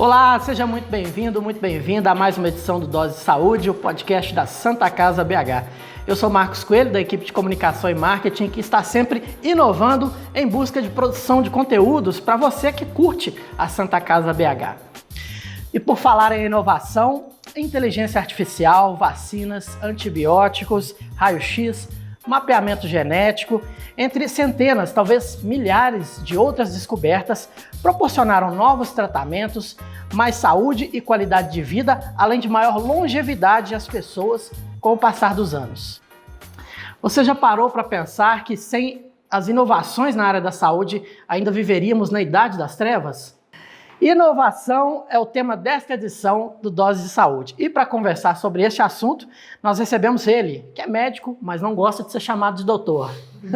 Olá, seja muito bem-vindo, muito bem-vinda a mais uma edição do Dose de Saúde, o podcast da Santa Casa BH. Eu sou Marcos Coelho, da equipe de comunicação e marketing, que está sempre inovando em busca de produção de conteúdos para você que curte a Santa Casa BH. E por falar em inovação, inteligência artificial, vacinas, antibióticos, raio-x, mapeamento genético, entre centenas, talvez milhares de outras descobertas, proporcionaram novos tratamentos, mais saúde e qualidade de vida, além de maior longevidade às pessoas com o passar dos anos. Você já parou para pensar que sem as inovações na área da saúde ainda viveríamos na Idade das Trevas? Inovação é o tema desta edição do Dose de Saúde. E para conversar sobre este assunto, nós recebemos ele, que é médico, mas não gosta de ser chamado de doutor.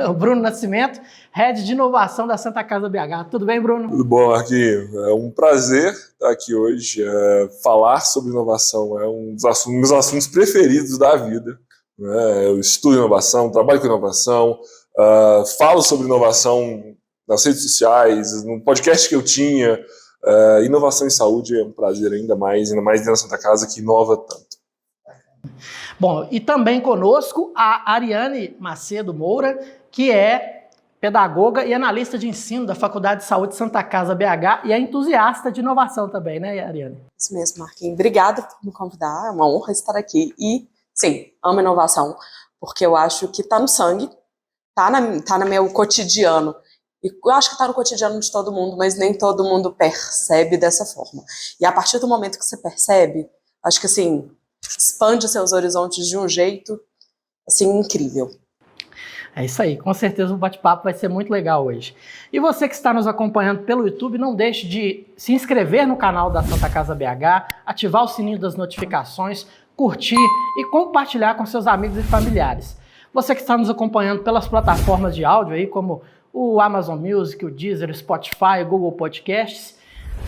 O Bruno Nascimento, Head de Inovação da Santa Casa BH. Tudo bem, Bruno? Tudo bom, Marquinhos. É um prazer estar aqui hoje. Falar sobre inovação é um dos meus assuntos preferidos da vida. Eu estudo inovação, trabalho com inovação, falo sobre inovação nas redes sociais, no podcast que eu tinha. Inovação em saúde é um prazer ainda mais dentro da Santa Casa, que inova tanto. Bom, e também conosco a Ariane Macedo Moura, que é pedagoga e analista de ensino da Faculdade de Saúde Santa Casa BH e é entusiasta de inovação também, né, Ariane? Isso mesmo, Marquinhos. Obrigada por me convidar, é uma honra estar aqui. E, sim, amo inovação, porque eu acho que está no sangue, tá no meu cotidiano. E eu acho que está no cotidiano de todo mundo, mas nem todo mundo percebe dessa forma. E a partir do momento que você percebe, acho que assim, expande seus horizontes de um jeito assim incrível. É isso aí, com certeza o bate-papo vai ser muito legal hoje. E você que está nos acompanhando pelo YouTube, não deixe de se inscrever no canal da Santa Casa BH, ativar o sininho das notificações, curtir e compartilhar com seus amigos e familiares. Você que está nos acompanhando pelas plataformas de áudio aí, como o Amazon Music, o Deezer, o Spotify, o Google Podcasts.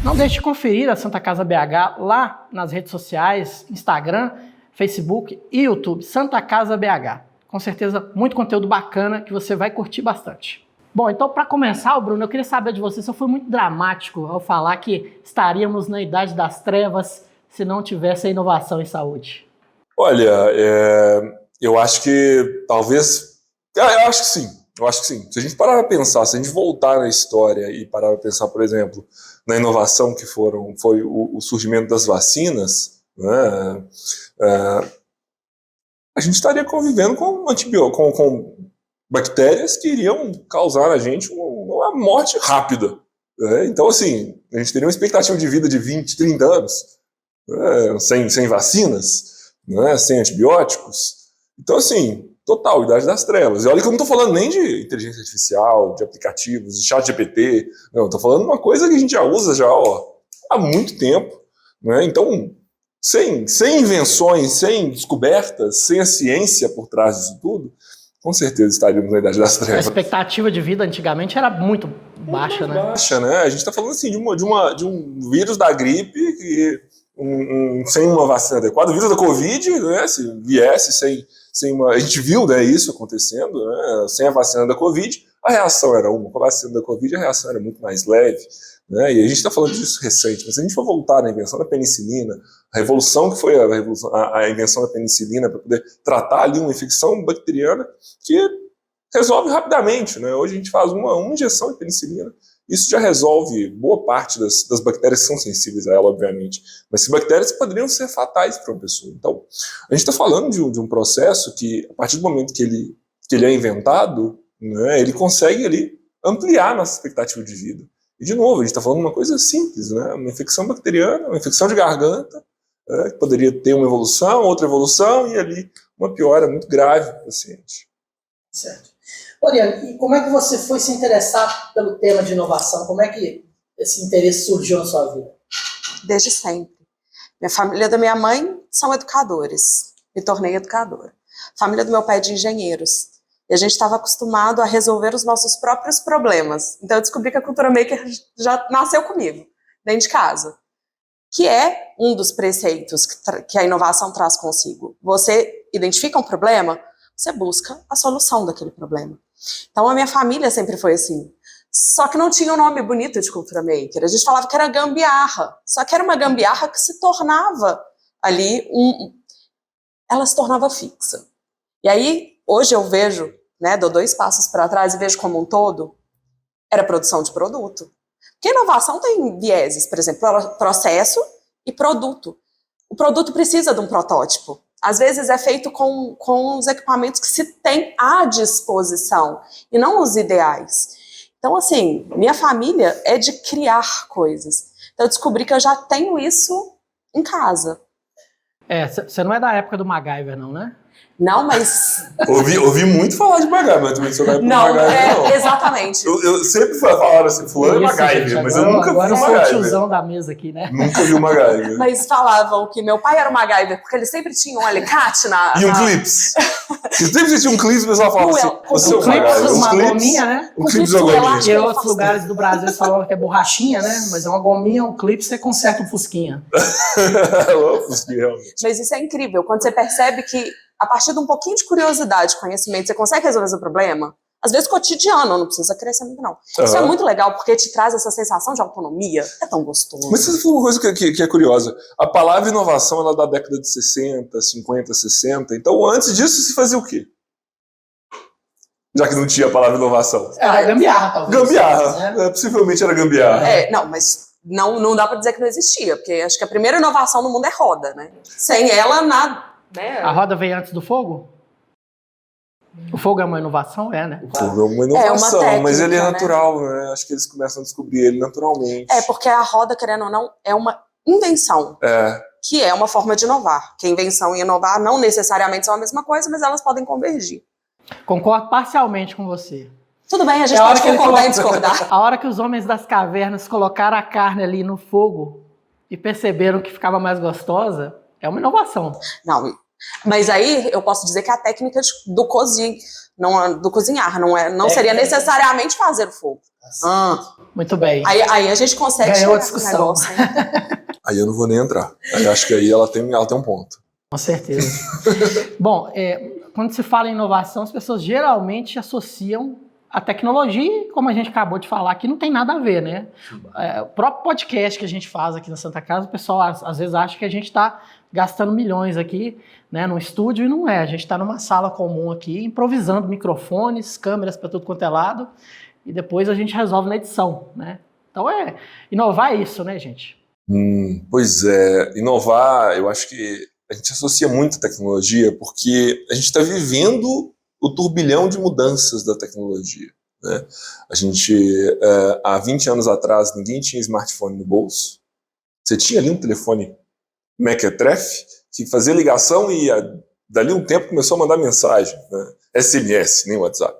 Não deixe de conferir a Santa Casa BH lá nas redes sociais, Instagram, Facebook e YouTube, Santa Casa BH. Com certeza, muito conteúdo bacana que você vai curtir bastante. Bom, então para começar, Bruno, eu queria saber de você se eu fui muito dramático ao falar que estaríamos na Idade das Trevas se não tivesse a inovação em saúde. Olha, eu acho que talvez... Eu acho que sim. Eu acho que sim. Se a gente parar para pensar, se a gente voltar na história e parar para pensar, por exemplo, na inovação que foi o surgimento das vacinas, né, a gente estaria convivendo com bactérias que iriam causar na gente uma morte rápida. Né? Então, assim, a gente teria uma expectativa de vida de 20, 30 anos, né, sem vacinas, né, sem antibióticos. Então, assim... Total, Idade das Trevas. E olha que eu não estou falando nem de inteligência artificial, de aplicativos, de chat GPT. Não, estou falando de uma coisa que a gente já usa há muito tempo. Né? Então, sem invenções, sem descobertas, sem a ciência por trás disso tudo, com certeza estaríamos na Idade das Trevas. A expectativa de vida antigamente era muito baixa, né? Baixa, né? A gente está falando assim, de um vírus da gripe que, sem uma vacina adequada. O vírus da Covid, né, se viesse a gente viu, né, isso acontecendo, né, sem a vacina da Covid, a reação era uma. Com a vacina da Covid, a reação era muito mais leve. Né, e a gente está falando disso recente. Mas se a gente for voltar na invenção da penicilina, a revolução que foi a invenção da penicilina para poder tratar ali uma infecção bacteriana que resolve rapidamente. Né? Hoje a gente faz uma injeção de penicilina. Isso já resolve boa parte das bactérias que são sensíveis a ela, obviamente. Mas que bactérias poderiam ser fatais para uma pessoa. Então, a gente está falando de um processo que, a partir do momento que ele é inventado, né, ele consegue ali ampliar nossa expectativa de vida. E, de novo, a gente está falando de uma coisa simples, né, uma infecção bacteriana, uma infecção de garganta, que poderia ter uma evolução, outra evolução, e ali uma piora muito grave para o paciente. Certo. Oriane, e como é que você foi se interessar pelo tema de inovação? Como é que esse interesse surgiu na sua vida? Desde sempre. A família da minha mãe são educadores. Me tornei educadora. A família do meu pai é de engenheiros. E a gente estava acostumado a resolver os nossos próprios problemas. Então eu descobri que a cultura maker já nasceu comigo, dentro de casa. Que é um dos preceitos que a inovação traz consigo. Você identifica um problema, você busca a solução daquele problema. Então a minha família sempre foi assim. Só que não tinha um nome bonito de cultura maker. A gente falava que era gambiarra. Só que era uma gambiarra que se tornava ali ela se tornava fixa. E aí, hoje eu vejo, né, dou 2 passos para trás e vejo como um todo, era produção de produto. Porque inovação tem vieses, por exemplo, processo e produto. O produto precisa de um protótipo. Às vezes é feito com os equipamentos que se tem à disposição e não os ideais. Então, assim, minha família é de criar coisas. Então, eu descobri que eu já tenho isso em casa. Você não é da época do MacGyver, não, né? Não, mas... Ouvi muito falar de MacGyver, mas também sou da época do Não, MacGyver, não. exatamente. Eu sempre falaram assim, fulano é MacGyver, gente, mas eu nunca vi o agora eu sou o MacGyver. tiozão da mesa aqui, né? Nunca vi o MacGyver. Mas falavam que meu pai era o MacGyver, porque ele sempre tinha um alicate E um clips. Sempre tinha um clips, o pessoal falava assim, você é o clips, MacGyver. uma gominha, né? Um clips ou gominha. E em outros lugares do Brasil eles falavam que é borrachinha, né? Mas é uma gominha, um clipe, você conserta um fusquinha. Fusquinha, realmente. Mas isso é incrível, quando você percebe que a partir de um pouquinho de curiosidade, conhecimento, você consegue resolver seu problema, às vezes cotidiano, não precisa crescer muito não. Isso é muito legal, porque te traz essa sensação de autonomia, é tão gostoso. Mas você falou uma coisa que é curiosa. A palavra inovação ela é da década de 60, 50, 60. Então, antes disso, se fazia o quê? Já que não tinha a palavra inovação. Era gambiarra, talvez. Gambiarra. Né? Possivelmente era gambiarra. Não, mas não dá pra dizer que não existia, porque acho que a primeira inovação no mundo é roda, né? Sem ela, nada. Né? A roda veio antes do fogo? O fogo é uma inovação? É, né? O fogo é uma inovação, técnica, mas ele é né? natural, né? Acho que eles começam a descobrir ele naturalmente. Porque a roda, querendo ou não, é uma invenção. Que é uma forma de inovar. Que a invenção e inovar não necessariamente são a mesma coisa, mas elas podem convergir. Concordo parcialmente com você. Tudo bem, a gente pode concordar e discordar. A hora que os homens das cavernas colocaram a carne ali no fogo e perceberam que ficava mais gostosa, é uma inovação. Não, mas aí eu posso dizer que é a técnica do cozinhar, não seria necessariamente fazer o fogo. Muito bem. Aí a gente consegue ganhou a chegar nesse discussão. negócio. Aí eu não vou nem entrar. Aí acho que aí ela tem um ponto. Com certeza. Bom, quando se fala em inovação, as pessoas geralmente associam a tecnologia, como a gente acabou de falar aqui, não tem nada a ver, né? O próprio podcast que a gente faz aqui na Santa Casa, o pessoal às vezes acha que a gente está gastando milhões aqui, né, num estúdio, e não é. A gente está numa sala comum aqui, improvisando microfones, câmeras para tudo quanto é lado, e depois a gente resolve na edição, né? Então inovar é isso, né, gente? Pois é, inovar, eu acho que a gente associa muito a tecnologia porque a gente está vivendo o turbilhão de mudanças da tecnologia, né? A gente, há 20 anos atrás, ninguém tinha smartphone no bolso. Você tinha ali um telefone mequetrefe, que fazia ligação e dali um tempo começou a mandar mensagem, né? SMS, nem WhatsApp.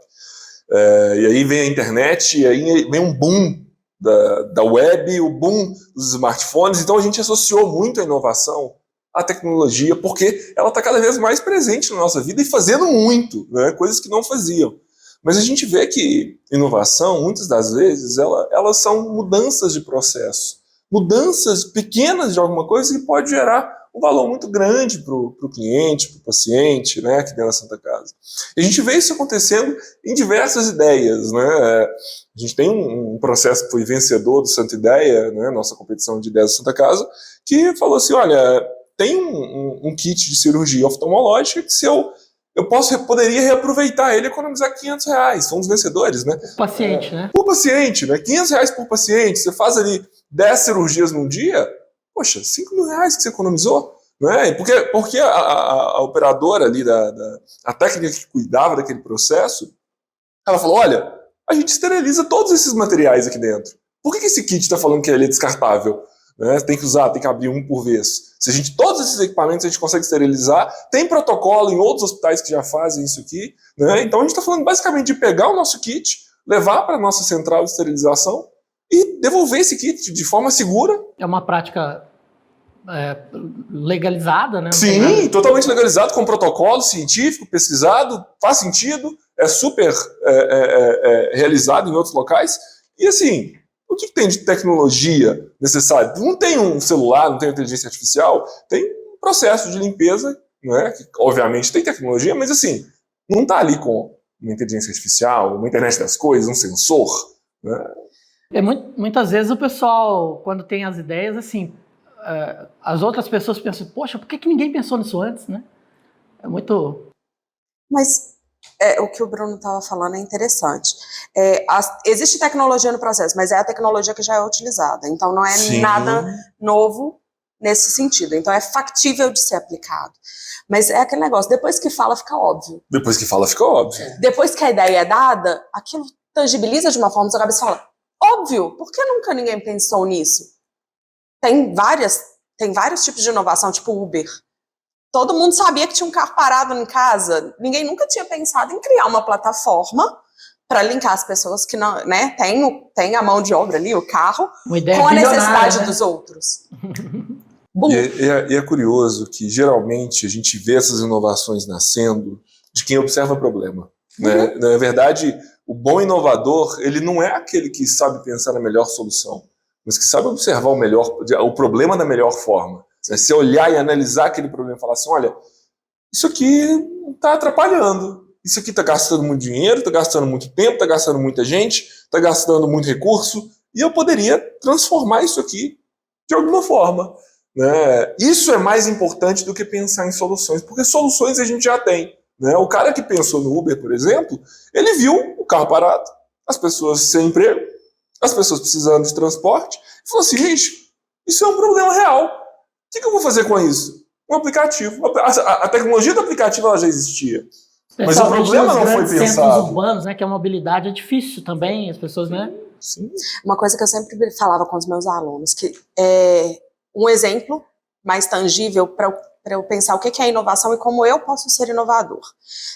E aí vem a internet, e aí vem um boom da web, o boom dos smartphones. Então a gente associou muito a inovação à tecnologia, porque ela está cada vez mais presente na nossa vida e fazendo muito, né? Coisas que não faziam. Mas a gente vê que inovação, muitas das vezes, elas são mudanças de processo. Mudanças pequenas de alguma coisa que pode gerar um valor muito grande para o cliente, para o paciente, né, aqui dentro da Santa Casa. E a gente vê isso acontecendo em diversas ideias, né? A gente tem um processo que foi vencedor do Santa Ideia, né, nossa competição de ideias da Santa Casa, que falou assim, olha, tem um kit de cirurgia oftalmológica que se eu poderia reaproveitar ele e economizar R$500. São os vencedores, né? Por paciente, né? Por paciente, né? R$500 por paciente. Você faz ali 10 cirurgias num dia, poxa, R$5.000 que você economizou, né? Porque a operadora ali, a técnica que cuidava daquele processo, ela falou, olha, a gente esteriliza todos esses materiais aqui dentro. Por que esse kit está falando que ele é descartável? Né? Tem que abrir um por vez. Se todos esses equipamentos a gente consegue esterilizar, tem protocolo em outros hospitais que já fazem isso aqui, né? Então a gente está falando basicamente de pegar o nosso kit, levar para a nossa central de esterilização e devolver esse kit de forma segura. É uma prática legalizada, né? Sim, totalmente legalizado, com protocolo científico, pesquisado, faz sentido, é super realizado em outros locais. E assim, o que tem de tecnologia necessária? Não tem um celular, não tem inteligência artificial, tem um processo de limpeza, né, que obviamente tem tecnologia, mas assim, não está ali com uma inteligência artificial, uma internet das coisas, um sensor, né? Muitas vezes o pessoal, quando tem as ideias, assim, as outras pessoas pensam, poxa, por que ninguém pensou nisso antes, né? É muito... Mas o que o Bruno estava falando é interessante. Existe tecnologia no processo, mas é a tecnologia que já é utilizada. Então, não é Sim. nada novo nesse sentido. Então, é factível de ser aplicado. Mas é aquele negócio, depois que fala, fica óbvio. Depois que fala, fica óbvio. Depois que a ideia é dada, aquilo tangibiliza de uma forma, sua cabeça fala, óbvio, por que nunca ninguém pensou nisso? Tem vários tipos de inovação, tipo Uber. Todo mundo sabia que tinha um carro parado em casa. Ninguém nunca tinha pensado em criar uma plataforma para linkar as pessoas que não, né, tem a mão de obra ali, o carro, com a necessidade, né, dos outros. E é curioso que, geralmente, a gente vê essas inovações nascendo de quem observa o problema. Né? Na verdade, o bom inovador, ele não é aquele que sabe pensar na melhor solução, mas que sabe observar o problema da melhor forma. Você olhar e analisar aquele problema e falar assim, olha, isso aqui está atrapalhando, isso aqui está gastando muito dinheiro, está gastando muito tempo, está gastando muita gente, está gastando muito recurso, e eu poderia transformar isso aqui de alguma forma. Né? Isso é mais importante do que pensar em soluções, porque soluções a gente já tem. Né? O cara que pensou no Uber, por exemplo, ele viu o carro parado, as pessoas sem emprego, as pessoas precisando de transporte, e falou assim, gente, isso é um problema real. O que eu vou fazer com isso? Um aplicativo. A tecnologia do aplicativo ela já existia. Mas o problema não foi pensado. Centros urbanos, né, que a mobilidade é difícil também, as pessoas, né? Sim. Uma coisa que eu sempre falava com os meus alunos, que um exemplo mais tangível para eu pensar o que é inovação e como eu posso ser inovador.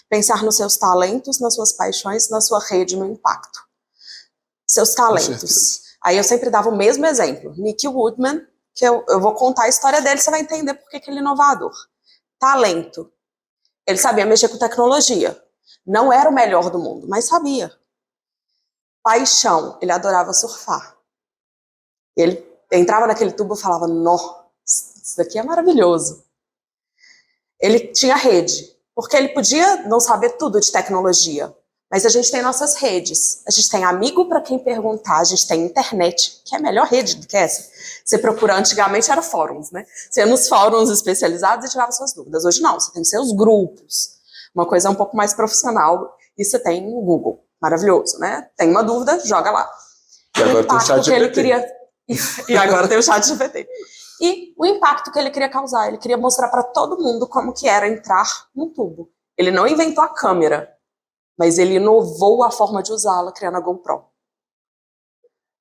Pensar nos seus talentos, nas suas paixões, na sua rede, no impacto. Seus talentos. Aí eu sempre dava o mesmo exemplo. Nick Woodman, que eu vou contar a história dele, você vai entender por que ele é inovador. Talento. Ele sabia mexer com tecnologia. Não era o melhor do mundo, mas sabia. Paixão. Ele adorava surfar. Ele entrava naquele tubo e falava, nossa, isso daqui é maravilhoso. Ele tinha rede, porque ele podia não saber tudo de tecnologia, mas a gente tem nossas redes. A gente tem amigo para quem perguntar, a gente tem internet, que é a melhor rede do que essa. Você procura, antigamente era fóruns, né? Você ia nos fóruns especializados e tirava suas dúvidas. Hoje não, você tem seus grupos, uma coisa um pouco mais profissional, e você tem o Google, maravilhoso, né? Tem uma dúvida, joga lá. E agora tem o chat GPT. E agora tem o chat GPT. E o impacto que ele queria causar, ele queria mostrar para todo mundo como que era entrar num tubo. Ele não inventou a câmera, mas ele inovou a forma de usá-la, criando a GoPro.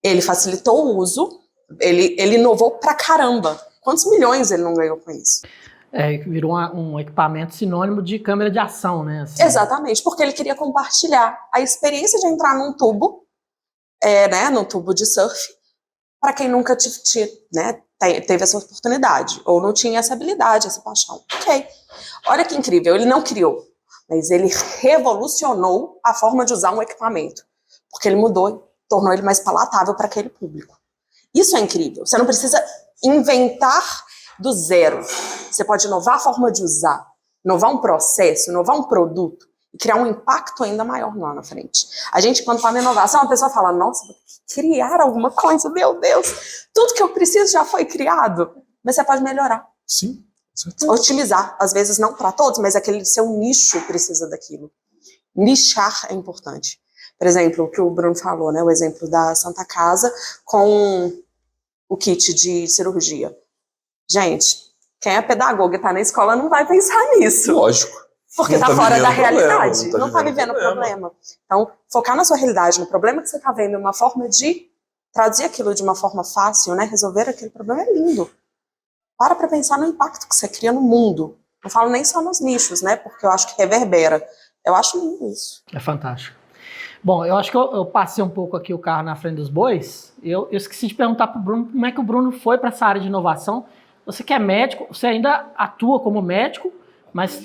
Ele facilitou o uso, ele inovou pra caramba. Quantos milhões ele não ganhou com isso? Virou um equipamento sinônimo de câmera de ação, né? Assim. Exatamente, porque ele queria compartilhar a experiência de entrar num tubo, né, num tubo de surf, para quem nunca teve essa oportunidade, ou não tinha essa habilidade, essa paixão. Ok. Olha que incrível, ele não criou, mas ele revolucionou a forma de usar um equipamento, porque ele mudou, tornou ele mais palatável para aquele público. Isso é incrível. Você não precisa inventar do zero. Você pode inovar a forma de usar, inovar um processo, inovar um produto e criar um impacto ainda maior lá na frente. A gente, quando fala em inovação, a pessoa fala, nossa, vou criar alguma coisa, meu Deus, tudo que eu preciso já foi criado. Mas você pode melhorar. Sim. Otimizar, às vezes não para todos, mas aquele seu nicho precisa daquilo. Nichar é importante. Por exemplo, o que o Bruno falou, né, o exemplo da Santa Casa com o kit de cirurgia. Gente, quem é pedagoga e está na escola não vai pensar nisso. Lógico. Porque está fora da realidade. Não está vivendo o problema. Então, focar na sua realidade, no problema que você está vendo, uma forma de traduzir aquilo de uma forma fácil, né, resolver aquele problema é lindo. Para pensar no impacto que você cria no mundo. Não falo nem só nos nichos, né? Porque eu acho que reverbera. Eu acho lindo isso. É fantástico. Bom, eu acho que eu passei um pouco aqui o carro na frente dos bois. Eu esqueci de perguntar para o Bruno como é que o Bruno foi para essa área de inovação. Você que é médico, você ainda atua como médico, mas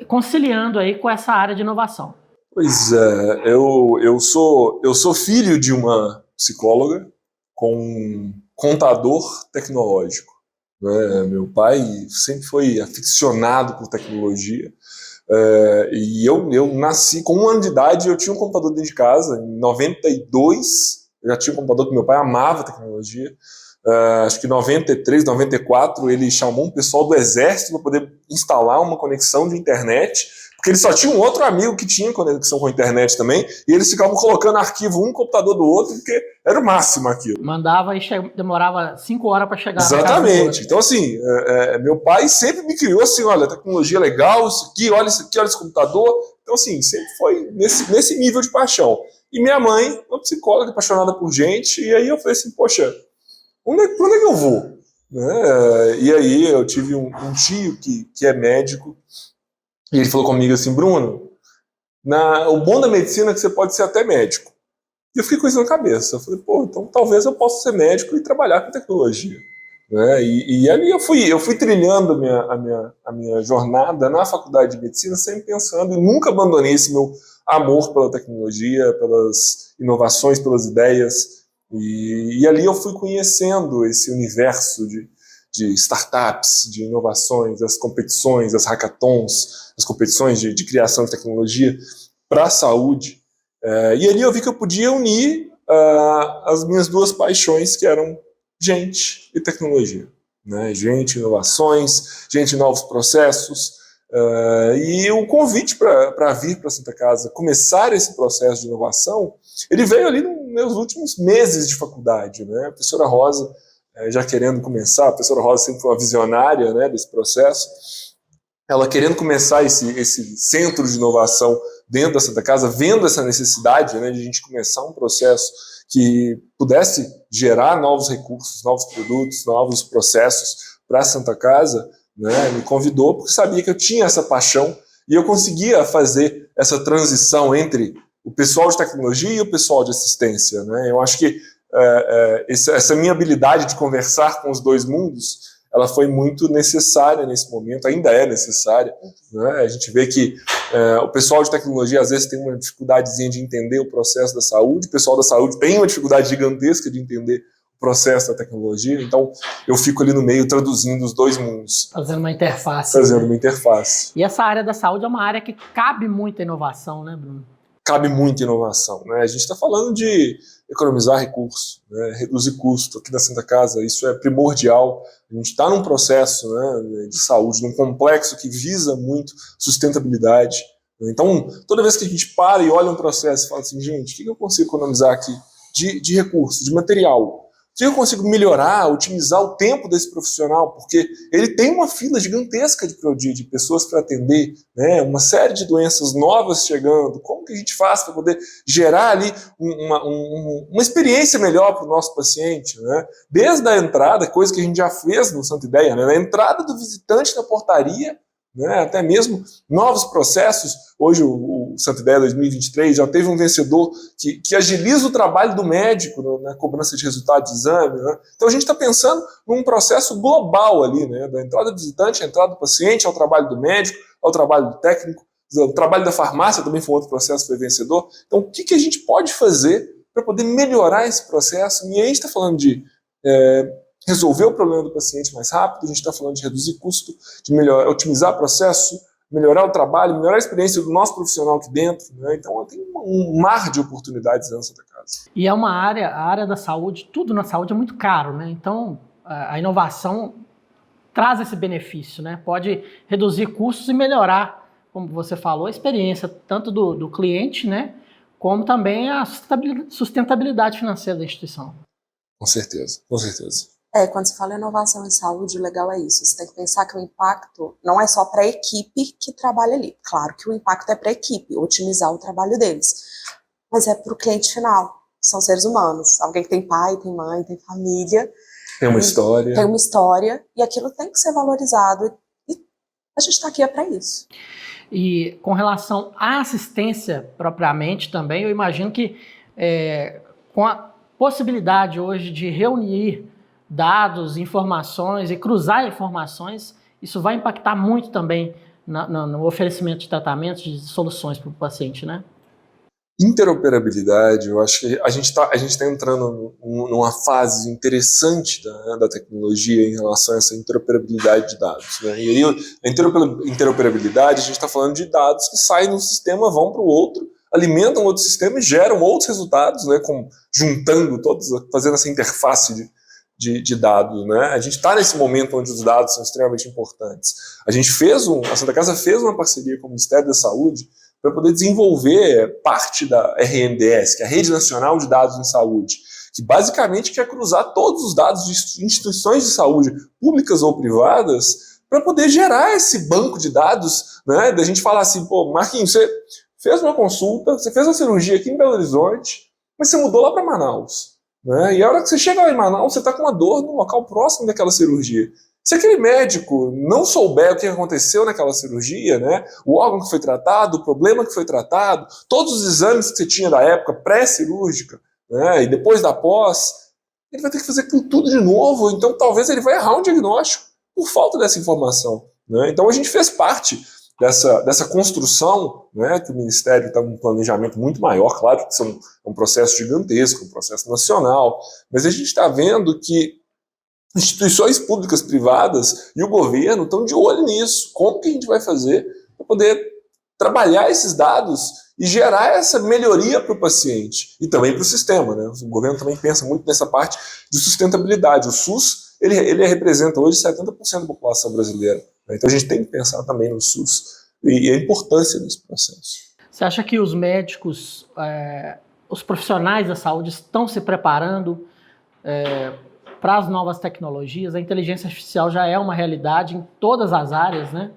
conciliando aí com essa área de inovação. Pois é, eu sou filho de uma psicóloga com um contador tecnológico. Né? Meu pai sempre foi aficionado por tecnologia. E eu nasci com 1 ano de idade, eu tinha um computador dentro de casa. Em 92, eu já tinha um computador que meu pai amava tecnologia. Acho que em 93, 94, ele chamou um pessoal do exército para poder instalar uma conexão de internet, porque ele só tinha um outro amigo que tinha conexão com a internet também, e eles ficavam colocando arquivo um computador do outro, porque era o máximo aquilo. Mandava e demorava 5 horas para chegar. Exatamente. Então, assim, meu pai sempre me criou assim, olha, tecnologia é legal, isso aqui, olha esse computador. Então, assim, sempre foi nesse nível de paixão. E minha mãe, uma psicóloga apaixonada por gente, e aí eu falei assim, poxa, pra onde é que eu vou? E aí eu tive um tio que é médico, e ele falou comigo assim, Bruno, o bom da medicina é que você pode ser até médico. E eu fiquei com isso na cabeça. Eu falei, pô, então talvez eu possa ser médico e trabalhar com tecnologia. E ali eu fui trilhando a minha jornada na faculdade de medicina, sempre pensando, e nunca abandonei esse meu amor pela tecnologia, pelas inovações, pelas ideias. E ali eu fui conhecendo esse universo de startups, de inovações, as competições, as hackathons, as competições de criação de tecnologia para a saúde. E ali eu vi que eu podia unir as minhas duas paixões, que eram gente e tecnologia. Gente, inovações, gente, novos processos. E o convite para vir para Santa Casa, começar esse processo de inovação, ele veio ali nos meus últimos meses de faculdade. A professora Rosa, já querendo começar, a professora Rosa sempre foi uma visionária desse processo, ela querendo começar esse centro de inovação dentro da Santa Casa, vendo essa necessidade de a gente começar um processo que pudesse gerar novos recursos, novos produtos, novos processos para a Santa Casa, me convidou porque sabia que eu tinha essa paixão e eu conseguia fazer essa transição entre o pessoal de tecnologia e o pessoal de assistência. Eu acho que essa minha habilidade de conversar com os dois mundos, ela foi muito necessária nesse momento, ainda é necessária. A gente vê que o pessoal de tecnologia às vezes tem uma dificuldadezinha de entender o processo da saúde, o pessoal da saúde tem uma dificuldade gigantesca de entender o processo da tecnologia, então eu fico ali no meio traduzindo os dois mundos. Fazendo uma interface. Fazendo uma interface. E essa área da saúde é uma área que cabe muita inovação, né, Bruno? Cabe muita inovação. A gente está falando de economizar recursos, reduzir custo aqui na Santa Casa, isso é primordial. A gente está num processo de saúde, num complexo que visa muito sustentabilidade. Então, toda vez que a gente para e olha um processo e fala assim, gente, o que eu consigo economizar aqui de recursos, de material? O que eu consigo melhorar, otimizar o tempo desse profissional? Porque ele tem uma fila gigantesca de pessoas para atender, uma série de doenças novas chegando. Como que a gente faz para poder gerar ali uma experiência melhor para o nosso paciente? Desde a entrada, coisa que a gente já fez no Santa Ideia, a entrada do visitante na portaria, até mesmo novos processos. Hoje o Santa Ideia 2023 já teve um vencedor que agiliza o trabalho do médico na cobrança de resultado de exame. Então a gente está pensando num processo global ali, da entrada do visitante, a entrada do paciente, ao trabalho do médico, ao trabalho do técnico, o trabalho da farmácia também foi outro processo que foi vencedor. Então o que a gente pode fazer para poder melhorar esse processo? E aí a gente está falando de resolver o problema do paciente mais rápido, a gente está falando de reduzir custo, de otimizar o processo, melhorar o trabalho, melhorar a experiência do nosso profissional aqui dentro. Então tem um mar de oportunidades dentro da casa. E é uma área, a área da saúde, tudo na saúde é muito caro, Então a inovação traz esse benefício, Pode reduzir custos e melhorar, como você falou, a experiência tanto do cliente, como também a sustentabilidade financeira da instituição. Com certeza, com certeza. Quando se fala em inovação em saúde, o legal é isso. Você tem que pensar que o impacto não é só para a equipe que trabalha ali. Claro que o impacto é para a equipe, otimizar o trabalho deles. Mas é para o cliente final. São seres humanos. Alguém que tem pai, tem mãe, tem família. Tem uma história. Tem uma história. E aquilo tem que ser valorizado. E a gente está aqui para isso. E com relação à assistência propriamente também, eu imagino que com a possibilidade hoje de reunir dados, informações e cruzar informações, isso vai impactar muito também no oferecimento de tratamentos, de soluções para o paciente, Interoperabilidade, eu acho que a gente tá entrando numa fase interessante da tecnologia em relação a essa interoperabilidade de dados, né? E aí, a interoperabilidade, a gente está falando de dados que saem de um sistema, vão para o outro, alimentam outro sistema e geram outros resultados, né? Juntando todos, fazendo essa interface de dados, né? A gente está nesse momento onde os dados são extremamente importantes. A Santa Casa fez uma parceria com o Ministério da Saúde para poder desenvolver parte da RNDS, que é a Rede Nacional de Dados em Saúde, que basicamente quer cruzar todos os dados de instituições de saúde, públicas ou privadas, para poder gerar esse banco de dados, né? Da gente falar assim, pô, Marquinhos, você fez uma consulta, você fez uma cirurgia aqui em Belo Horizonte, mas você mudou lá para Manaus, né? E a hora que você chega lá em Manaus, você está com uma dor no local próximo daquela cirurgia. Se aquele médico não souber o que aconteceu naquela cirurgia, né, o órgão que foi tratado, o problema que foi tratado, todos os exames que você tinha da época pré-cirúrgica, né, e depois da pós, ele vai ter que fazer tudo de novo, então talvez ele vai errar um diagnóstico por falta dessa informação, né? Então a gente fez parte dessa construção, né, que o Ministério está com um planejamento muito maior, claro que isso é um processo gigantesco, um processo nacional, mas a gente está vendo que instituições públicas, privadas e o governo estão de olho nisso. Como que a gente vai fazer para poder trabalhar esses dados e gerar essa melhoria para o paciente e também para o sistema, né? O governo também pensa muito nessa parte de sustentabilidade. O SUS, ele representa hoje 70% da população brasileira, né? Então a gente tem que pensar também no SUS e a importância desse processo. Você acha que os médicos, os profissionais da saúde estão se preparando para as novas tecnologias? A inteligência artificial já é uma realidade em todas as áreas, né?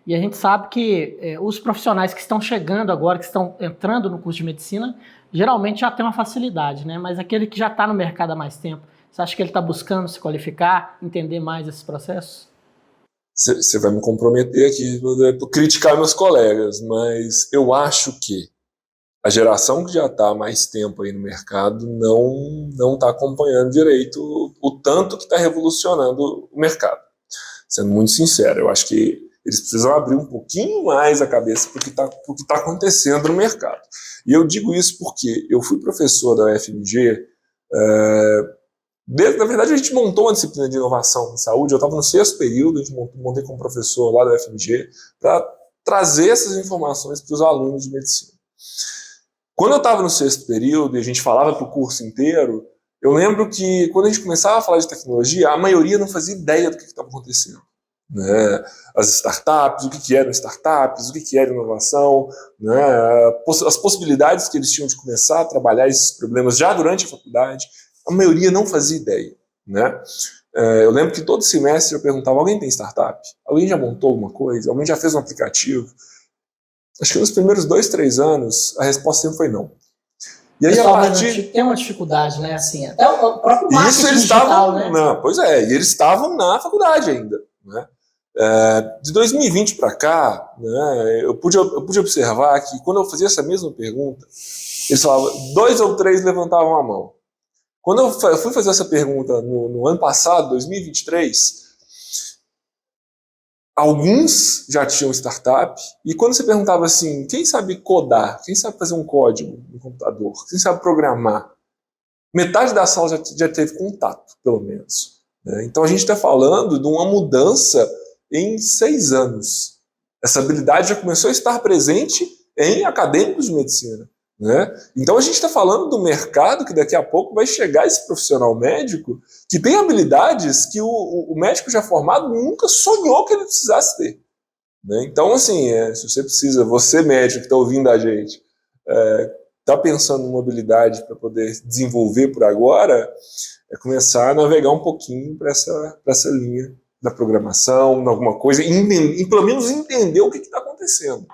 E a gente sabe que os profissionais que estão chegando agora, que estão entrando no curso de medicina, geralmente já tem uma facilidade, né? Mas aquele que já está no mercado há mais tempo, você acha que ele está buscando se qualificar, entender mais esses processos? Você vai me comprometer aqui por criticar meus colegas, mas eu acho que a geração que já está há mais tempo aí no mercado não está acompanhando direito o tanto que está revolucionando o mercado. Sendo muito sincero, eu acho que eles precisam abrir um pouquinho mais a cabeça para o que está acontecendo no mercado. E eu digo isso porque eu fui professor da UFMG, na verdade a gente montou uma disciplina de inovação em saúde, eu estava no 6º período, a gente montei como professor lá da UFMG, para trazer essas informações para os alunos de medicina. Quando eu estava no 6º período e a gente falava para o curso inteiro, eu lembro que quando a gente começava a falar de tecnologia, a maioria não fazia ideia do que estava acontecendo, né? As startups, o que eram startups, o que era inovação, né? As possibilidades que eles tinham de começar a trabalhar esses problemas já durante a faculdade, a maioria não fazia ideia, né? Eu lembro que todo semestre eu perguntava, alguém tem startup? Alguém já montou alguma coisa? Alguém já fez um aplicativo? Acho que nos primeiros 2, 3 anos, a resposta sempre foi não. E aí, pessoal, a partir... tem uma dificuldade, né? Assim, até o próprio marketing isso eles digital, estavam, né? Não, pois é, e eles estavam na faculdade ainda, né? De 2020 para cá, né, eu pude observar que quando eu fazia essa mesma pergunta, eles falavam, 2 ou 3 levantavam a mão. Quando eu fui fazer essa pergunta no ano passado, 2023, alguns já tinham startup, e quando você perguntava assim, quem sabe codar, quem sabe fazer um código no computador, quem sabe programar, metade da sala já teve contato, pelo menos, né? Então a gente está falando de uma mudança em 6 anos. Essa habilidade já começou a estar presente em acadêmicos de medicina, né? Então a gente está falando do mercado que daqui a pouco vai chegar esse profissional médico que tem habilidades que o médico já formado nunca sonhou que ele precisasse ter, né? Então assim, se você médico que está ouvindo a gente, está pensando em uma habilidade para poder desenvolver por agora, começar a navegar um pouquinho para essa linha da programação, de alguma coisa, e pelo menos entender o que está acontecendo.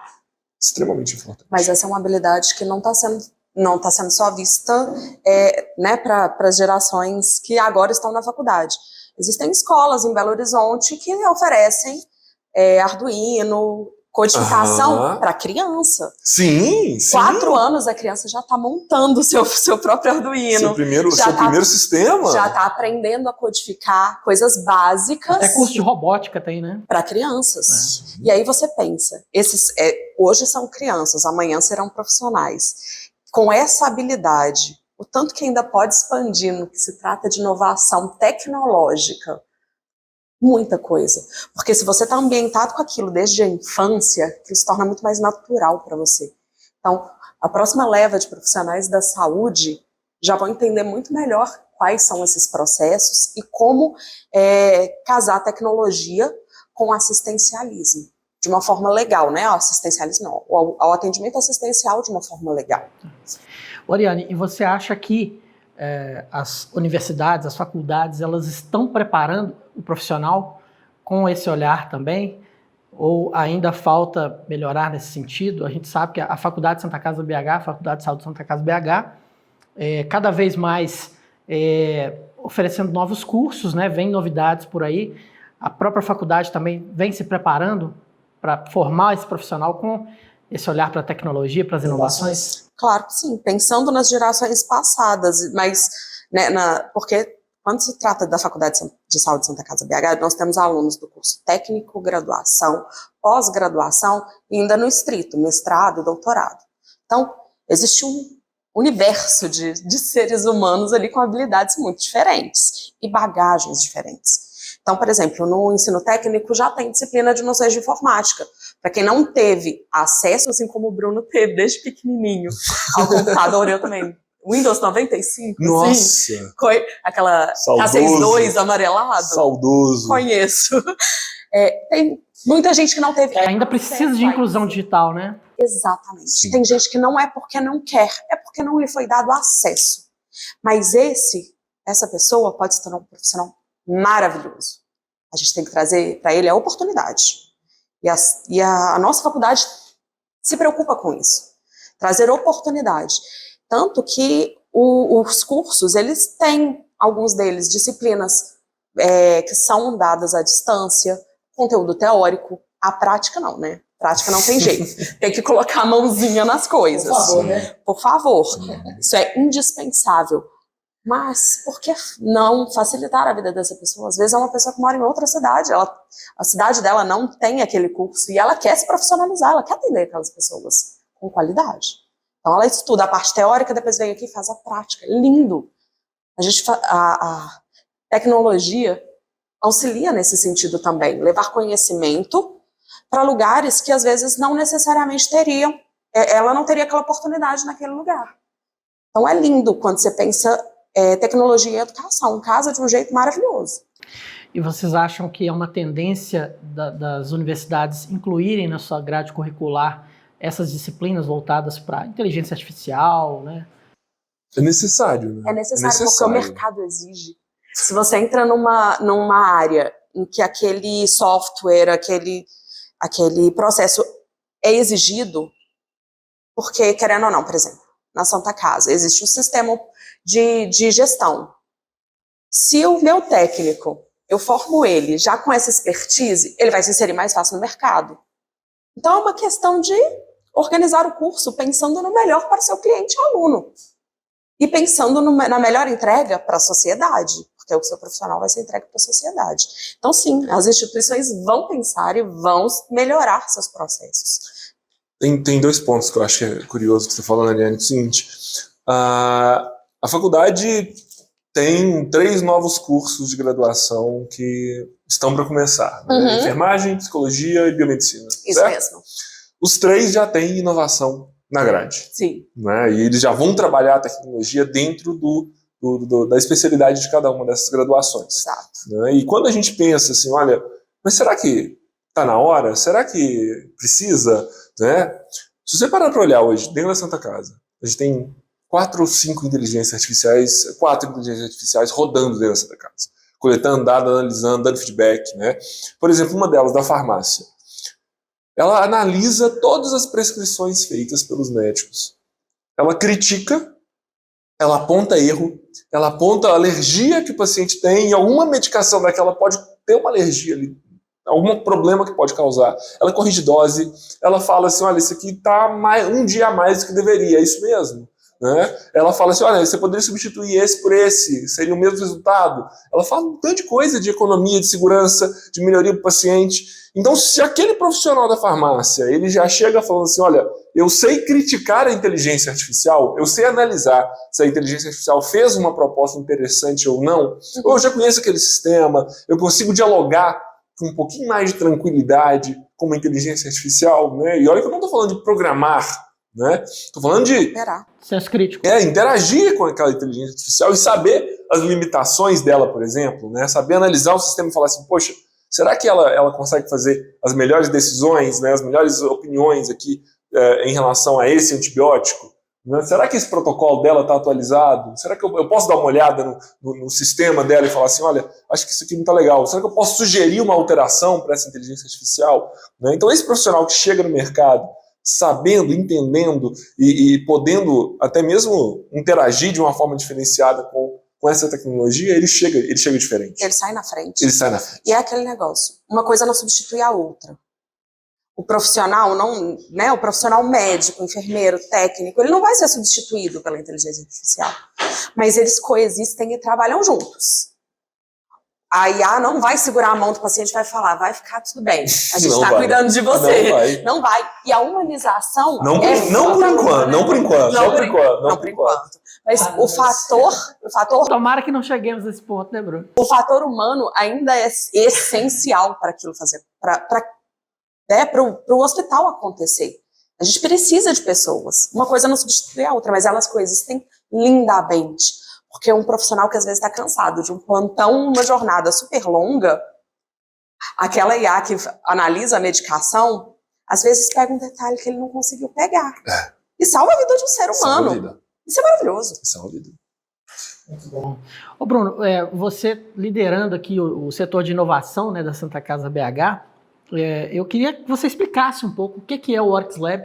Extremamente importante. Mas essa é uma habilidade que não está sendo só vista né, para as gerações que agora estão na faculdade. Existem escolas em Belo Horizonte que oferecem Arduino, codificação para criança. Sim. 4 anos a criança já está montando o seu próprio Arduino. Seu primeiro sistema. Já está aprendendo a codificar coisas básicas. Até curso de robótica tem, né? Para crianças. E aí você pensa, hoje são crianças, amanhã serão profissionais. com essa habilidade, o tanto que ainda pode expandir no que se trata de inovação tecnológica, muita coisa. Porque se você está ambientado com aquilo desde a infância, aquilo se torna muito mais natural para você. Então, a próxima leva de profissionais da saúde já vão entender muito melhor quais são esses processos e como casar a tecnologia com assistencialismo, de uma forma legal, né? O assistencialismo não, o atendimento assistencial de uma forma legal. Oriane, e você acha que as universidades, as faculdades, elas estão preparando o profissional com esse olhar também? Ou ainda falta melhorar nesse sentido? A gente sabe que a Faculdade Santa Casa BH, a Faculdade de Saúde Santa Casa BH, cada vez mais oferecendo novos cursos, né? Vem novidades por aí. A própria faculdade também vem se preparando para formar esse profissional com esse olhar para a tecnologia, para as inovações? Claro que sim, pensando nas gerações passadas, mas né, porque quando se trata da Faculdade de Saúde Santa Casa BH, nós temos alunos do curso técnico, graduação, pós-graduação e ainda no estrito, mestrado, doutorado. Então, existe um universo de seres humanos ali com habilidades muito diferentes e bagagens diferentes. Então, por exemplo, no ensino técnico já tem disciplina de noções de informática. Para quem não teve acesso, assim como o Bruno teve desde pequenininho, ao computador, eu também. Windows 95, Nossa! Assim, aquela Saudoso. K62 amarelado. Saudoso. Conheço. Tem muita gente que não teve. Ainda precisa de inclusão digital, né? Exatamente. Sim. Tem gente que não é porque não quer, é porque não lhe foi dado acesso. Mas essa pessoa pode se tornar um profissional maravilhoso. A gente tem que trazer para ele a oportunidade. E a nossa faculdade se preocupa com isso. Trazer oportunidade. Tanto que os cursos, eles têm, alguns deles, disciplinas que são dadas à distância, conteúdo teórico. A prática não, né? Prática não tem jeito. Tem que colocar a mãozinha nas coisas. Por favor, né? Por favor. Isso é indispensável. Mas por que não facilitar a vida dessa pessoa? Às vezes é uma pessoa que mora em outra cidade, a cidade dela não tem aquele curso e ela quer se profissionalizar, ela quer atender aquelas pessoas com qualidade. Então ela estuda a parte teórica, depois vem aqui e faz a prática. Lindo! A tecnologia auxilia nesse sentido também, levar conhecimento para lugares que às vezes não necessariamente teriam, ela não teria aquela oportunidade naquele lugar. Então é lindo quando você pensa tecnologia e educação, casa de um jeito maravilhoso. E vocês acham que é uma tendência das universidades incluírem na sua grade curricular essas disciplinas voltadas para inteligência artificial, né? É necessário, né? É necessário porque o mercado exige. Se você entra numa área em que aquele software, aquele processo é exigido, porque, querendo ou não, por exemplo, na Santa Casa existe um sistema de gestão. Se o meu técnico, eu formo ele já com essa expertise, ele vai se inserir mais fácil no mercado. Então é uma questão de organizar o curso pensando no melhor para o seu cliente e aluno. E pensando na melhor entrega para a sociedade, porque o seu profissional vai ser entregue para a sociedade. Então sim, as instituições vão pensar e vão melhorar seus processos. Tem dois pontos que eu acho que é curioso que você está falando, Ariane. É o seguinte, a faculdade tem 3 novos cursos de graduação que estão para começar. Né? Enfermagem, psicologia e biomedicina. Isso certo? mesmo. Os 3 já têm inovação na grade. Sim. Né? E eles já vão trabalhar a tecnologia dentro da especialidade de cada uma dessas graduações. Exato. Né? E quando a gente pensa assim, olha, mas será que está na hora? Será que precisa? Né? Se você parar para olhar hoje, dentro da Santa Casa, a gente tem 4 ou 5 inteligências artificiais rodando dentro da Santa Casa, coletando dados, analisando, dando feedback. Né? Por exemplo, uma delas da farmácia. Ela analisa todas as prescrições feitas pelos médicos. Ela critica, ela aponta erro, ela aponta a alergia que o paciente tem, e alguma medicação daquela pode ter uma alergia ali, algum problema que pode causar. Ela corrige dose, ela fala assim, olha, isso aqui está um dia a mais do que deveria, é isso mesmo? né? Ela fala assim, olha, você poderia substituir esse por esse, seria o mesmo resultado. Ela fala um tanto de coisa de economia, de segurança, de melhoria para o paciente. Então, se aquele profissional da farmácia, ele já chega falando assim, olha, eu sei criticar a inteligência artificial, eu sei analisar se a inteligência artificial fez uma proposta interessante ou não, ou eu já conheço aquele sistema, eu consigo dialogar com um pouquinho mais de tranquilidade com uma inteligência artificial, né? E olha que eu não estou falando de programar, né? Estou falando de senso crítico. Interagir com aquela inteligência artificial e saber as limitações dela, por exemplo, né? Saber analisar o sistema e falar assim, poxa, será que ela consegue fazer as melhores decisões, né? As melhores opiniões aqui em relação a esse antibiótico? Né? Será que esse protocolo dela está atualizado? Será que eu posso dar uma olhada no sistema dela e falar assim, olha, acho que isso aqui não está legal. Será que eu posso sugerir uma alteração para essa inteligência artificial? Né? Então, esse profissional que chega no mercado sabendo, entendendo e podendo até mesmo interagir de uma forma diferenciada com essa tecnologia, ele chega diferente. Ele sai na frente. Ele sai na frente. E é aquele negócio, uma coisa não substitui a outra. O profissional não, né, o profissional médico, enfermeiro, técnico, ele não vai ser substituído pela inteligência artificial. Mas eles coexistem e trabalham juntos. A IA não vai segurar a mão do paciente e vai falar, vai ficar tudo bem, a gente está cuidando de você. Não vai. E a humanização não por enquanto. Mas o fator... Tomara que não cheguemos nesse ponto, né, Bruno? O fator humano ainda é essencial para aquilo fazer, para o hospital acontecer. A gente precisa de pessoas. Uma coisa não substitui a outra, mas elas coexistem lindamente. Porque um profissional que às vezes está cansado de um plantão, uma jornada super longa, aquela IA que analisa a medicação, às vezes pega um detalhe que ele não conseguiu pegar. E salva a vida de um ser humano. Isso é maravilhoso. Salva a vida. Muito bom. Ô Bruno, você liderando aqui o setor de inovação, né, da Santa Casa BH, eu queria que você explicasse um pouco o que é o Oryx Lab.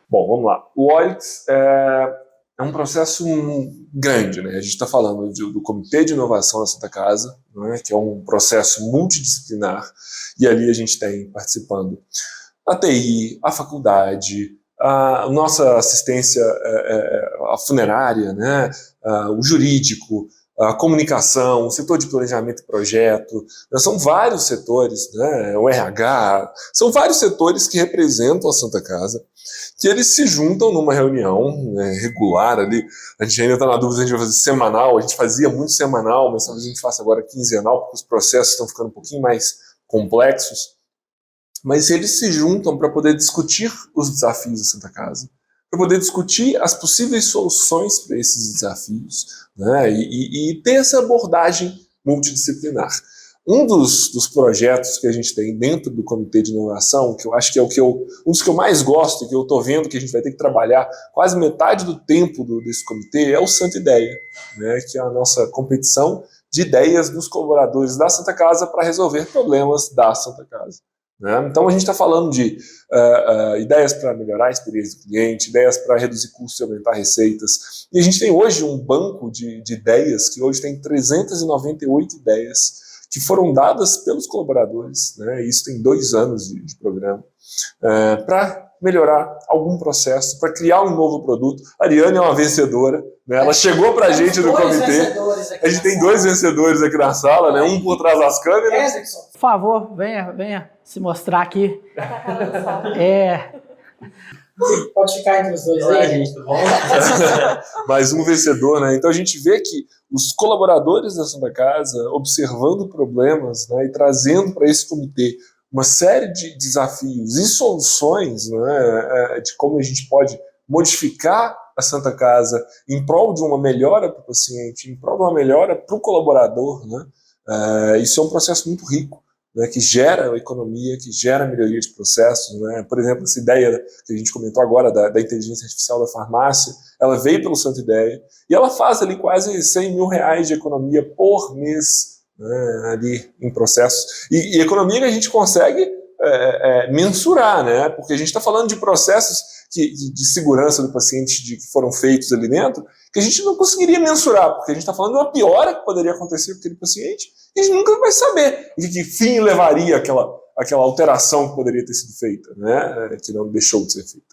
Bom, vamos lá. O Oryx é um processo grande, né? A gente está falando do Comitê de Inovação da Santa Casa, né? Que é um processo multidisciplinar, e ali a gente tem participando a TI, a faculdade, a nossa assistência a funerária, né? O jurídico, a comunicação, o setor de planejamento e projeto, são vários setores, né? O RH, são vários setores que representam a Santa Casa, que eles se juntam numa reunião, né, regular ali. A gente ainda está na dúvida se a gente vai fazer semanal, a gente fazia muito semanal, mas talvez a gente faça agora quinzenal, porque os processos estão ficando um pouquinho mais complexos. Mas eles se juntam para poder discutir os desafios da Santa Casa, para poder discutir as possíveis soluções para esses desafios, né, e ter essa abordagem multidisciplinar. Um dos projetos que a gente tem dentro do Comitê de Inovação, que eu acho que é um dos que eu mais gosto, que eu estou vendo que a gente vai ter que trabalhar quase metade do tempo desse comitê, é o Santa Ideia, né, que é a nossa competição de ideias dos colaboradores da Santa Casa para resolver problemas da Santa Casa. Né? Então a gente está falando de ideias para melhorar a experiência do cliente, ideias para reduzir custos e aumentar receitas. E a gente tem hoje um banco de ideias, que hoje tem 398 ideias, que foram dadas pelos colaboradores, né? Isso tem 2 anos de programa, para melhorar algum processo, para criar um novo produto. A Ariane é uma vencedora, né? Ela chegou para a gente no comitê. A gente tem 2 vencedores aqui na sala, né? Um por trás das câmeras. Por favor, venha se mostrar aqui. Pode ficar entre os dois aí, gente, tá bom? Mais um vencedor, né? Então a gente vê que os colaboradores da Santa Casa, observando problemas, né, e trazendo para esse comitê uma série de desafios e soluções, né, de como a gente pode modificar a Santa Casa em prol de uma melhora para o paciente, em prol de uma melhora para o colaborador, né? Isso é um processo muito rico, né, que gera economia, que gera melhoria de processos, né? Por exemplo, essa ideia que a gente comentou agora da inteligência artificial da farmácia, ela veio pelo Santa Ideia e ela faz ali quase R$100 mil de economia por mês, né, ali em processos. E economia que a gente consegue mensurar, né? Porque a gente está falando de processos de segurança do paciente que foram feitos ali dentro, que a gente não conseguiria mensurar, porque a gente está falando de uma piora que poderia acontecer com aquele paciente, e a gente nunca vai saber de que fim levaria aquela alteração que poderia ter sido feita, né, que não deixou de ser feita.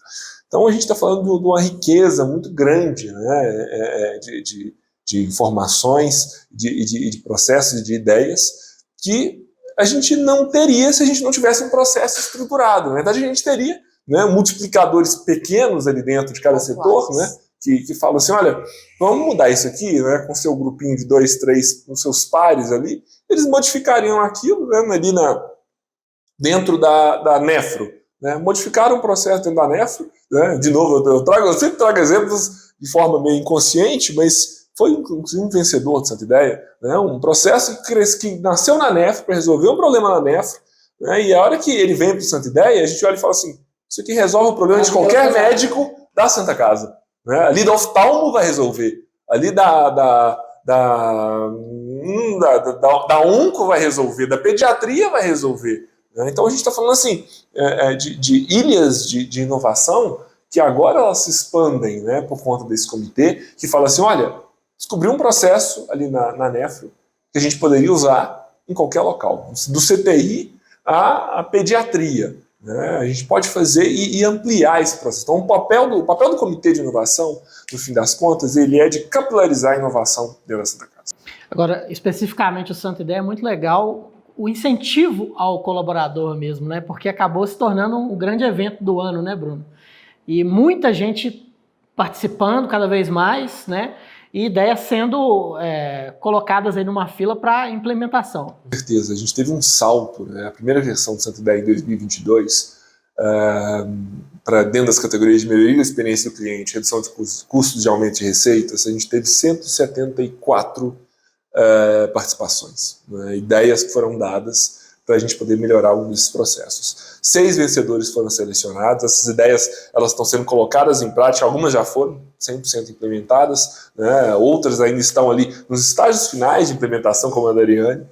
Então a gente está falando de uma riqueza muito grande, né, de informações, de processos, de ideias, que a gente não teria se a gente não tivesse um processo estruturado. Na verdade, a gente teria, né, multiplicadores pequenos ali dentro de cada setor, né, que falam assim, olha, vamos mudar isso aqui, né, com seu grupinho de 2, 3, com seus pares ali, eles modificariam aquilo, né, ali dentro da Nefro, né, modificaram o processo dentro da Nefro, né, de novo, eu sempre trago exemplos de forma meio inconsciente, mas foi inclusive um vencedor de Santa Ideia, né, um processo que nasceu na Nefro para resolver um problema na Nefro, né, e a hora que ele vem para o Santa Ideia, a gente olha e fala assim, isso aqui resolve o problema de qualquer médico da Santa Casa. Né? Ali da oftalmo vai resolver, ali da onco vai resolver, da pediatria vai resolver. Né? Então a gente está falando assim, de ilhas de inovação que agora elas se expandem, né, por conta desse comitê, que fala assim, olha, descobriu um processo ali na Nefro que a gente poderia usar em qualquer local, do CTI à pediatria. Né? A gente pode fazer e ampliar esse processo. Então, o papel do Comitê de Inovação, no fim das contas, ele é de capilarizar a inovação dentro da Santa Casa. Agora, especificamente o Santa Ideia é muito legal o incentivo ao colaborador mesmo, né? Porque acabou se tornando um grande evento do ano, né, Bruno? E muita gente participando cada vez mais, né? E ideias sendo colocadas aí numa fila para implementação. Com certeza, a gente teve um salto, né? A primeira versão do Santa Ideia em 2022, para dentro das categorias de melhoria da experiência do cliente, redução de custos de aumento de receitas, a gente teve 174 participações, né? Ideias que foram dadas para a gente poder melhorar alguns desses processos. 6 vencedores foram selecionados, essas ideias elas estão sendo colocadas em prática, algumas já foram 100% implementadas, né? Outras ainda estão ali nos estágios finais de implementação, como a da Ariane,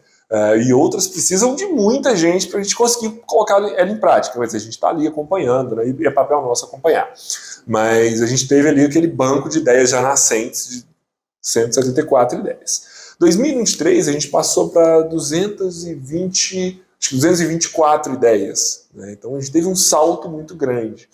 e outras precisam de muita gente para a gente conseguir colocar ela em prática, mas a gente está ali acompanhando, né? E é papel nosso acompanhar. Mas a gente teve ali aquele banco de ideias já nascentes, de 174 ideias. 2023 a gente passou para 224 ideias, né? Então a gente teve um salto muito grande.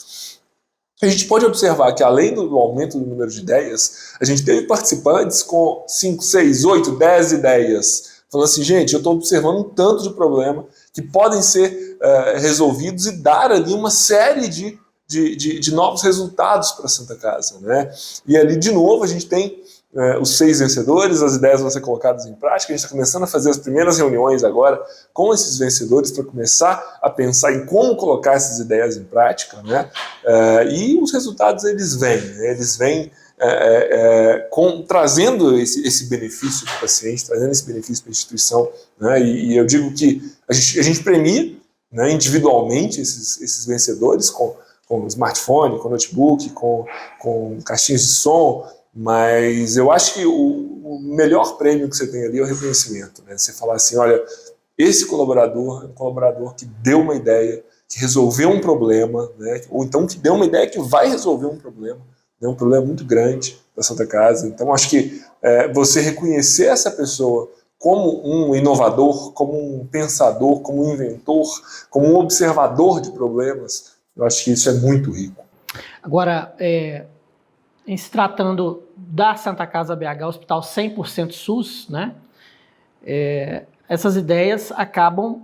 A gente pode observar que além do aumento do número de ideias, a gente teve participantes com 5, 6, 8, 10 ideias, falando assim, gente, eu estou observando um tanto de problema que podem ser resolvidos e dar ali uma série de novos resultados para a Santa Casa, né? E ali de novo a gente tem os 6 vencedores, as ideias vão ser colocadas em prática, a gente está começando a fazer as primeiras reuniões agora com esses vencedores para começar a pensar em como colocar essas ideias em prática, né? E os resultados eles vêm trazendo esse benefício para o paciente, trazendo esse benefício para a instituição, né? E eu digo que a gente premia, né, individualmente esses vencedores com smartphone, com notebook, com caixinhas de som. Mas eu acho que o melhor prêmio que você tem ali é o reconhecimento, né? Você falar assim, olha, esse colaborador é um colaborador que deu uma ideia, que resolveu um problema, né? Ou então que deu uma ideia que vai resolver um problema, né? Um problema muito grande da Santa Casa. Então acho que você reconhecer essa pessoa como um inovador, como um pensador, como um inventor, como um observador de problemas, eu acho que isso é muito rico. Agora, em se tratando da Santa Casa BH, hospital 100% SUS, né? Essas ideias acabam,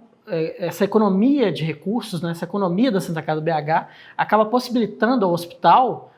essa economia de recursos, né? Essa economia da Santa Casa BH acaba possibilitando ao hospital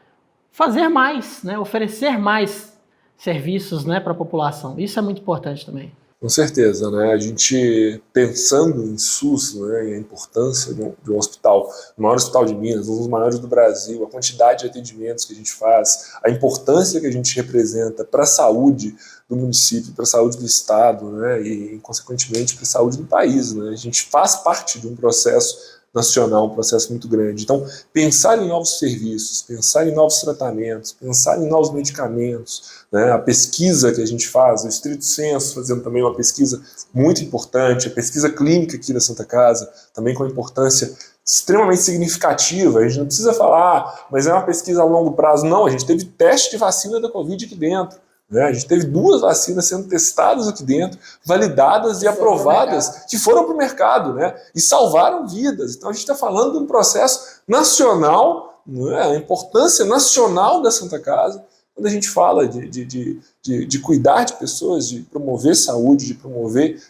fazer mais, né? Oferecer mais serviços, né, para a população. Isso é muito importante também. Com certeza, né? A gente pensando em SUS, né, e a importância de um hospital, o maior hospital de Minas, um dos maiores do Brasil, a quantidade de atendimentos que a gente faz, a importância que a gente representa para a saúde do município, para a saúde do estado, né, e consequentemente para a saúde do país, né? A gente faz parte de um processo nacional, um processo muito grande. Então, pensar em novos serviços, pensar em novos tratamentos, pensar em novos medicamentos, né? A pesquisa que a gente faz, o Estrito Senso fazendo também uma pesquisa muito importante, a pesquisa clínica aqui da Santa Casa, também com uma importância extremamente significativa. A gente não precisa falar, mas é uma pesquisa a longo prazo. Não, a gente teve teste de vacina da Covid aqui dentro, né? A gente teve 2 vacinas sendo testadas aqui dentro, validadas e aprovadas, que foram para o mercado, né? E salvaram vidas. Então a gente está falando de um processo nacional, né? A importância nacional da Santa Casa, quando a gente fala de cuidar de pessoas, de promover saúde, de promover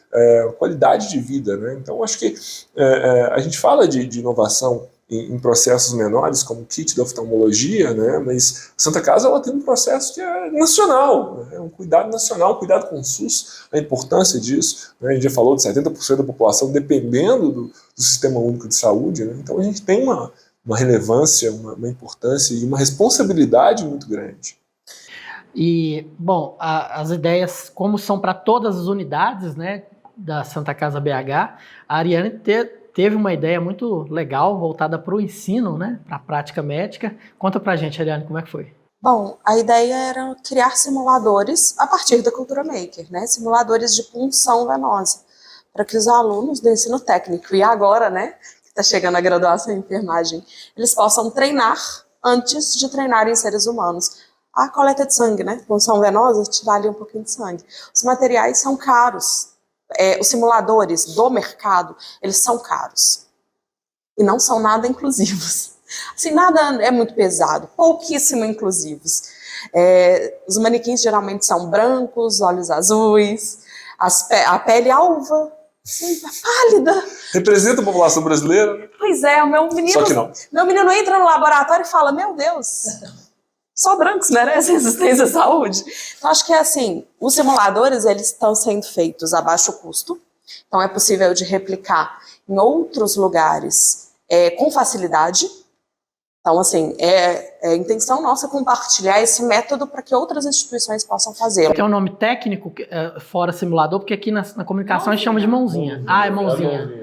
qualidade de vida, né? Então acho que a gente fala de inovação em processos menores, como o kit da oftalmologia, né? Mas a Santa Casa ela tem um processo que é nacional, né? Um cuidado nacional, um cuidado com o SUS, a importância disso, né? A gente já falou de 70% da população dependendo do Sistema Único de Saúde, né? Então a gente tem uma relevância, uma importância e uma responsabilidade muito grande. E, bom, as ideias, como são para todas as unidades, né, da Santa Casa BH, a Ariane teve uma ideia muito legal, voltada para o ensino, né, para a prática médica. Conta para a gente, Ariane, como é que foi? Bom, a ideia era criar simuladores a partir da cultura maker, né, simuladores de punção venosa, para que os alunos do ensino técnico, e agora, né, que está chegando a graduação em enfermagem, eles possam treinar antes de treinar em seres humanos. A coleta de sangue, né? Punção venosa te vale um pouquinho de sangue. Os materiais são caros. Os simuladores do mercado, eles são caros. E não são nada inclusivos. Assim, nada é muito pesado, pouquíssimo inclusivos. Os manequins geralmente são brancos, olhos azuis, a pele alva, pálida. Representa a população brasileira? Pois é, o meu menino. Só que não. Meu menino entra no laboratório e fala: meu Deus. Só brancos merecem assistência à saúde. Então, acho que é assim, os simuladores, eles estão sendo feitos a baixo custo, então é possível de replicar em outros lugares com facilidade. Então, assim, é intenção nossa compartilhar esse método para que outras instituições possam fazê-lo. Tem um nome técnico, fora simulador, porque aqui na comunicação a gente chama de mãozinha. É mãozinha.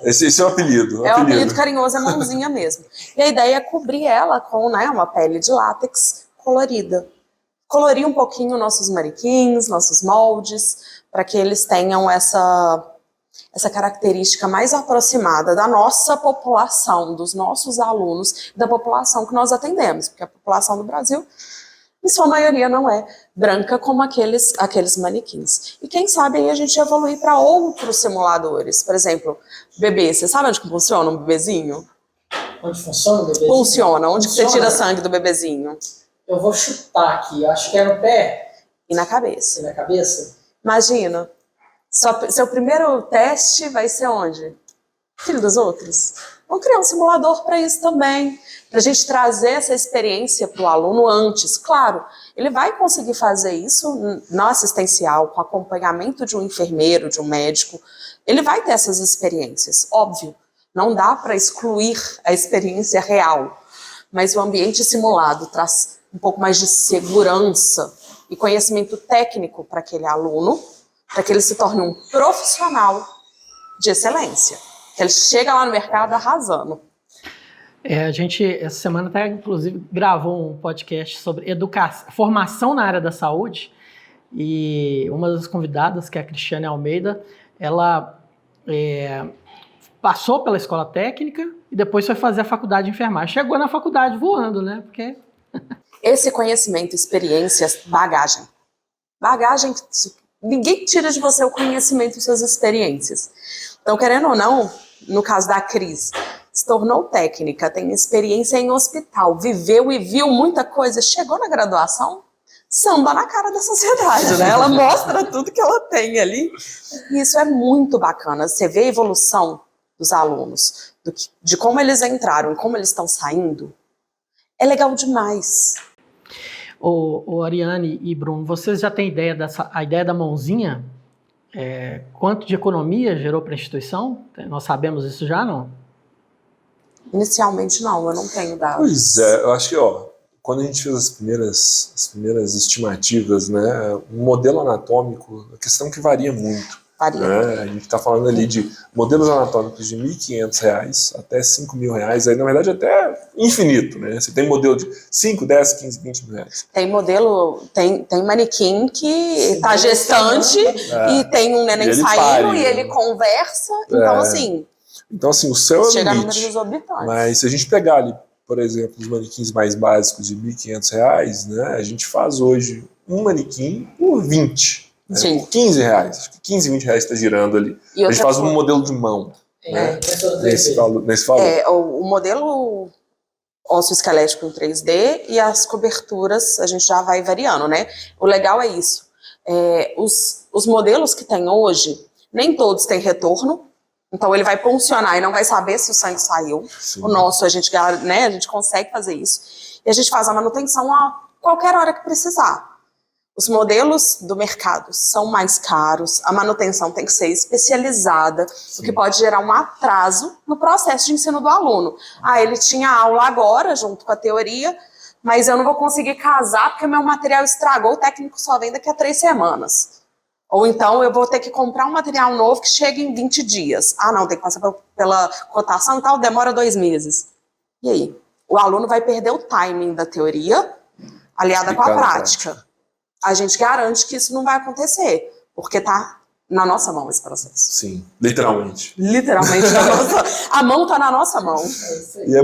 Esse é o apelido. É o apelido carinhoso, é mãozinha mesmo. E a ideia é cobrir ela com, né, uma pele de látex colorida. Colorir um pouquinho nossos manequins, nossos moldes, para que eles tenham essa característica mais aproximada da nossa população, dos nossos alunos, da população que nós atendemos, porque a população do Brasil, em sua maioria, não é branca como aqueles manequins. E quem sabe aí a gente evoluir para outros simuladores. Por exemplo, bebê, você sabe onde que funciona um bebezinho? Onde funciona o bebezinho? Funciona. Onde que você tira sangue do bebezinho? Eu vou chutar aqui, acho que é no pé. E na cabeça. E na cabeça? Imagina, seu primeiro teste vai ser onde? Filho dos outros. Vamos criar um simulador para isso também, para a gente trazer essa experiência para o aluno antes. Claro, ele vai conseguir fazer isso na assistencial, com acompanhamento de um enfermeiro, de um médico. Ele vai ter essas experiências, óbvio. Não dá para excluir a experiência real, mas o ambiente simulado traz um pouco mais de segurança e conhecimento técnico para aquele aluno, para que ele se torne um profissional de excelência. Que ele chega lá no mercado arrasando. A gente, essa semana, até inclusive gravou um podcast sobre formação na área da saúde, e uma das convidadas, que é a Cristiane Almeida, ela passou pela escola técnica e depois foi fazer a faculdade de enfermagem. Chegou na faculdade voando, né? Porque... Esse conhecimento, experiências, bagagem. Bagagem, ninguém tira de você o conhecimento e suas experiências. Então, querendo ou não, no caso da Cris, se tornou técnica, tem experiência em hospital, viveu e viu muita coisa, chegou na graduação, samba na cara da sociedade, né? Ela mostra tudo que ela tem ali. E isso é muito bacana. Você vê a evolução dos alunos, de como eles entraram e como eles estão saindo. É legal demais. Ô Ariane e Bruno, vocês já têm a ideia da mãozinha? Quanto de economia gerou para a instituição? Nós sabemos isso já, não? Inicialmente não, eu não tenho dados. Pois é, eu acho que quando a gente fez as primeiras estimativas, né, um modelo anatômico, a questão que varia muito. Varia. Né? A gente está falando ali de modelos anatômicos de R$ 1.500 até R$ 5.000, aí na verdade até infinito, né? Você tem modelo de 5, 10, 15, 20 mil reais. Tem modelo, tem manequim que está gestante e tem um neném saindo e ele conversa, então assim... Então assim, o céu é o chega limite. a número dos habitantes. Mas se a gente pegar ali por exemplo, os manequins mais básicos de R$ 1.500, né, a gente faz hoje um manequim por 20, né, por R$ 15. Acho que 15, R$ 20 está girando ali. A gente faz um modelo de mão, né, nesse valor. O modelo ósseo-esquelético em 3D e as coberturas a gente já vai variando, né? O legal é isso. Os modelos que tem hoje, nem todos têm retorno, então ele vai puncionar e não vai saber se o sangue saiu. Sim. O nosso, a gente consegue fazer isso. E a gente faz a manutenção a qualquer hora que precisar. Os modelos do mercado são mais caros, a manutenção tem que ser especializada, sim, o que pode gerar um atraso no processo de ensino do aluno. Ele tinha aula agora, junto com a teoria, mas eu não vou conseguir casar porque meu material estragou, o técnico só vem daqui a 3 semanas. Ou então eu vou ter que comprar um material novo que chega em 20 dias. Não, tem que passar pela cotação e tal, demora 2 meses. E aí? O aluno vai perder o timing da teoria, aliada com a prática. A gente garante que isso não vai acontecer, porque tá na nossa mão esse processo. Sim, literalmente. Literalmente, a mão tá na nossa mão. E é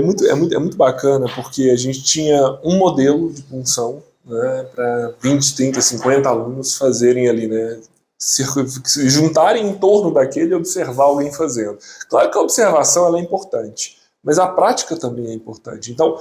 muito bacana, porque a gente tinha um modelo de punção, né, para 20, 30, 50 alunos fazerem ali, né, se juntarem em torno daquele e observar alguém fazendo. Claro que a observação ela é importante, mas a prática também é importante. Então,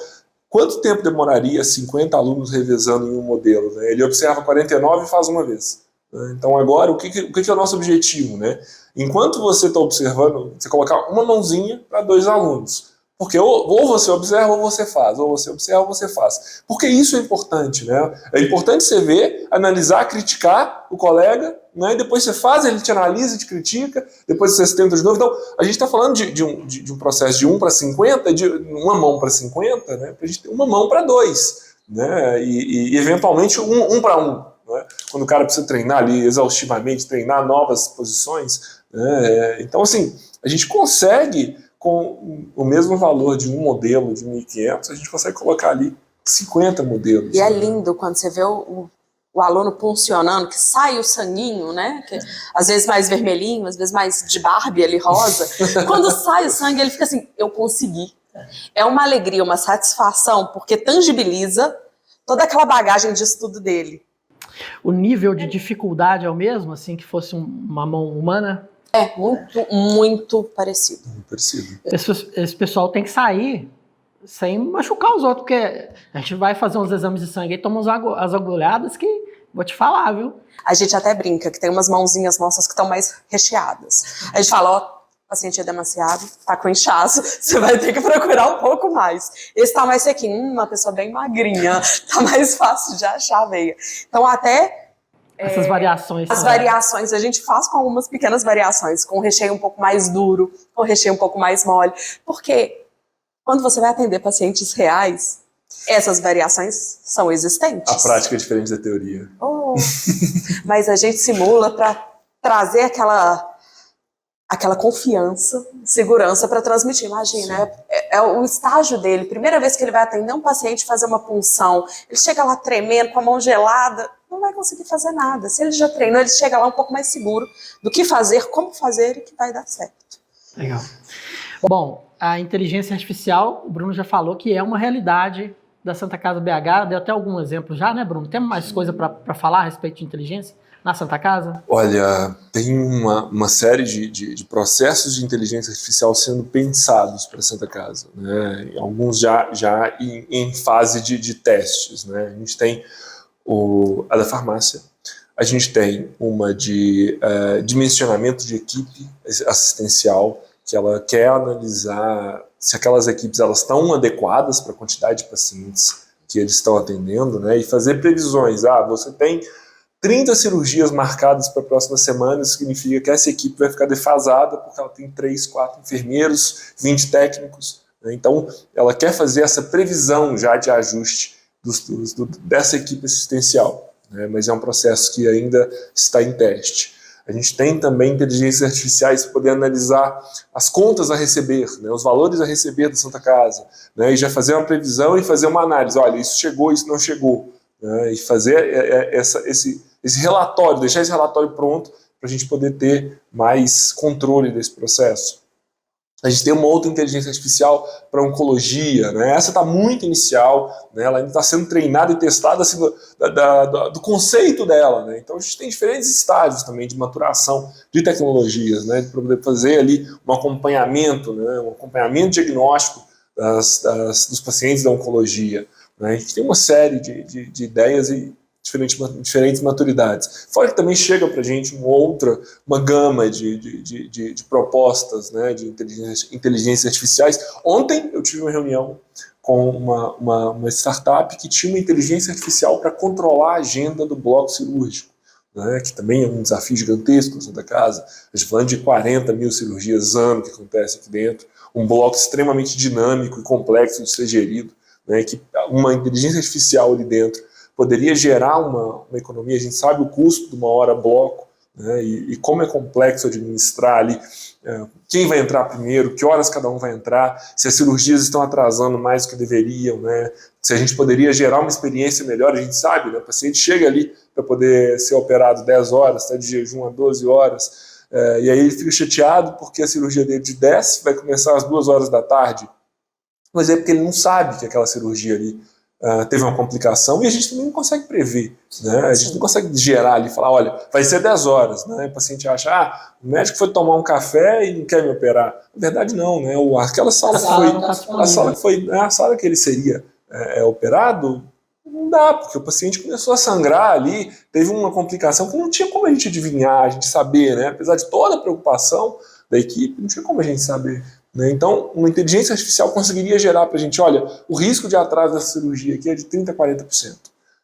quanto tempo demoraria 50 alunos revezando em um modelo, né? Ele observa 49 e faz uma vez. Né? Então agora, o que é o nosso objetivo? Né? Enquanto você está observando, você colocar uma mãozinha para 2 alunos. Porque ou você observa ou você faz, ou você observa ou você faz. Porque isso é importante, né? É importante você ver, analisar, criticar o colega, né? E depois você faz, ele te analisa, te critica, depois você tenta de novo. Então, a gente está falando de um processo de 1 para 50, de uma mão para 50, né? Para a gente ter uma mão para 2, né? E eventualmente um para 1. Né? Quando o cara precisa treinar ali exaustivamente, treinar novas posições. Né? Então, assim, a gente consegue, com o mesmo valor de um modelo de 1.500, a gente consegue colocar ali 50 modelos. E é lindo quando você vê o aluno funcionando, que sai o sanguinho, né? Que, às vezes mais vermelhinho, às vezes mais de Barbie ali, rosa. Quando sai o sangue, ele fica assim, eu consegui. É uma alegria, uma satisfação, porque tangibiliza toda aquela bagagem de estudo dele. O nível de dificuldade é o mesmo, assim, que fosse uma mão humana? É, muito parecido. Muito parecido. Esse pessoal tem que sair sem machucar os outros, porque a gente vai fazer uns exames de sangue e toma as agulhadas que, vou te falar, viu? A gente até brinca que tem umas mãozinhas nossas que estão mais recheadas. A gente fala, o paciente é demasiado, tá com inchaço, você vai ter que procurar um pouco mais. Esse tá mais sequinho, uma pessoa bem magrinha, tá mais fácil de achar a veia. Então até... essas variações. As variações a gente faz com algumas pequenas variações, com recheio um pouco mais duro, com recheio um pouco mais mole. Porque quando você vai atender pacientes reais, essas variações são existentes. A prática é diferente da teoria. Mas a gente simula para trazer aquela confiança, segurança para transmitir. Imagina, é o estágio dele. Primeira vez que ele vai atender um paciente, fazer uma punção, ele chega lá tremendo, com a mão gelada, não vai conseguir fazer nada. Se ele já treinou, ele chega lá um pouco mais seguro do que fazer, como fazer e que vai dar certo. Legal. Bom, a inteligência artificial, o Bruno já falou que é uma realidade da Santa Casa BH, deu até algum exemplo já, né, Bruno? Tem mais coisa para falar a respeito de inteligência na Santa Casa? Olha, tem uma série de processos de inteligência artificial sendo pensados para a Santa Casa, né? Alguns já em fase de testes, né? A gente tem a da farmácia, a gente tem uma de dimensionamento de equipe assistencial, que ela quer analisar se aquelas equipes elas estão adequadas para a quantidade de pacientes que eles estão atendendo, né? E fazer previsões. Você tem 30 cirurgias marcadas para a próxima semana, isso significa que essa equipe vai ficar defasada porque ela tem 3, 4 enfermeiros, 20 técnicos. Né? Então, ela quer fazer essa previsão já de ajuste dessa equipe assistencial. Né? Mas é um processo que ainda está em teste. A gente tem também inteligências artificiais para poder analisar as contas a receber, né? Os valores a receber da Santa Casa, né? E já fazer uma previsão e fazer uma análise. Olha, isso chegou, isso não chegou. Né? E fazer esse relatório, deixar esse relatório pronto para a gente poder ter mais controle desse processo. A gente tem uma outra inteligência artificial para oncologia, né? Essa está muito inicial, né? Ela ainda está sendo treinada e testada assim, do conceito dela, né? Então a gente tem diferentes estágios também de maturação de tecnologias, né? Para poder fazer ali um acompanhamento, né? Um acompanhamento diagnóstico dos pacientes da oncologia, né? A gente tem uma série de ideias e diferentes maturidades. Fora que também chega para a gente uma gama de propostas, né, de inteligências artificiais. Ontem eu tive uma reunião com uma startup que tinha uma inteligência artificial para controlar a agenda do bloco cirúrgico, né, que também é um desafio gigantesco na Santa Casa. A gente está falando de 40 mil cirurgias ano que acontece aqui dentro, um bloco extremamente dinâmico e complexo de ser gerido, né, que uma inteligência artificial ali dentro poderia gerar uma economia. A gente sabe o custo de uma hora bloco, né, e como é complexo administrar ali quem vai entrar primeiro, que horas cada um vai entrar, se as cirurgias estão atrasando mais do que deveriam, né, se a gente poderia gerar uma experiência melhor. A gente sabe, né, o paciente chega ali para poder ser operado 10 horas, está de jejum a 12 horas, e aí ele fica chateado porque a cirurgia dele de 10 vai começar às 2 horas da tarde, mas é porque ele não sabe que aquela cirurgia ali teve uma complicação, e a gente também não consegue prever, né? A gente não consegue gerar ali, falar, olha, vai ser 10 horas, né? O paciente acha, o médico foi tomar um café e não quer me operar. Na verdade não, né? Aquela sala a sala que ele seria operado, não dá, porque o paciente começou a sangrar ali, teve uma complicação que não tinha como a gente adivinhar, a gente saber, né? Apesar de toda a preocupação da equipe, não tinha como a gente saber. Então, uma inteligência artificial conseguiria gerar para a gente, olha, o risco de atraso dessa cirurgia aqui é de 30% a 40%.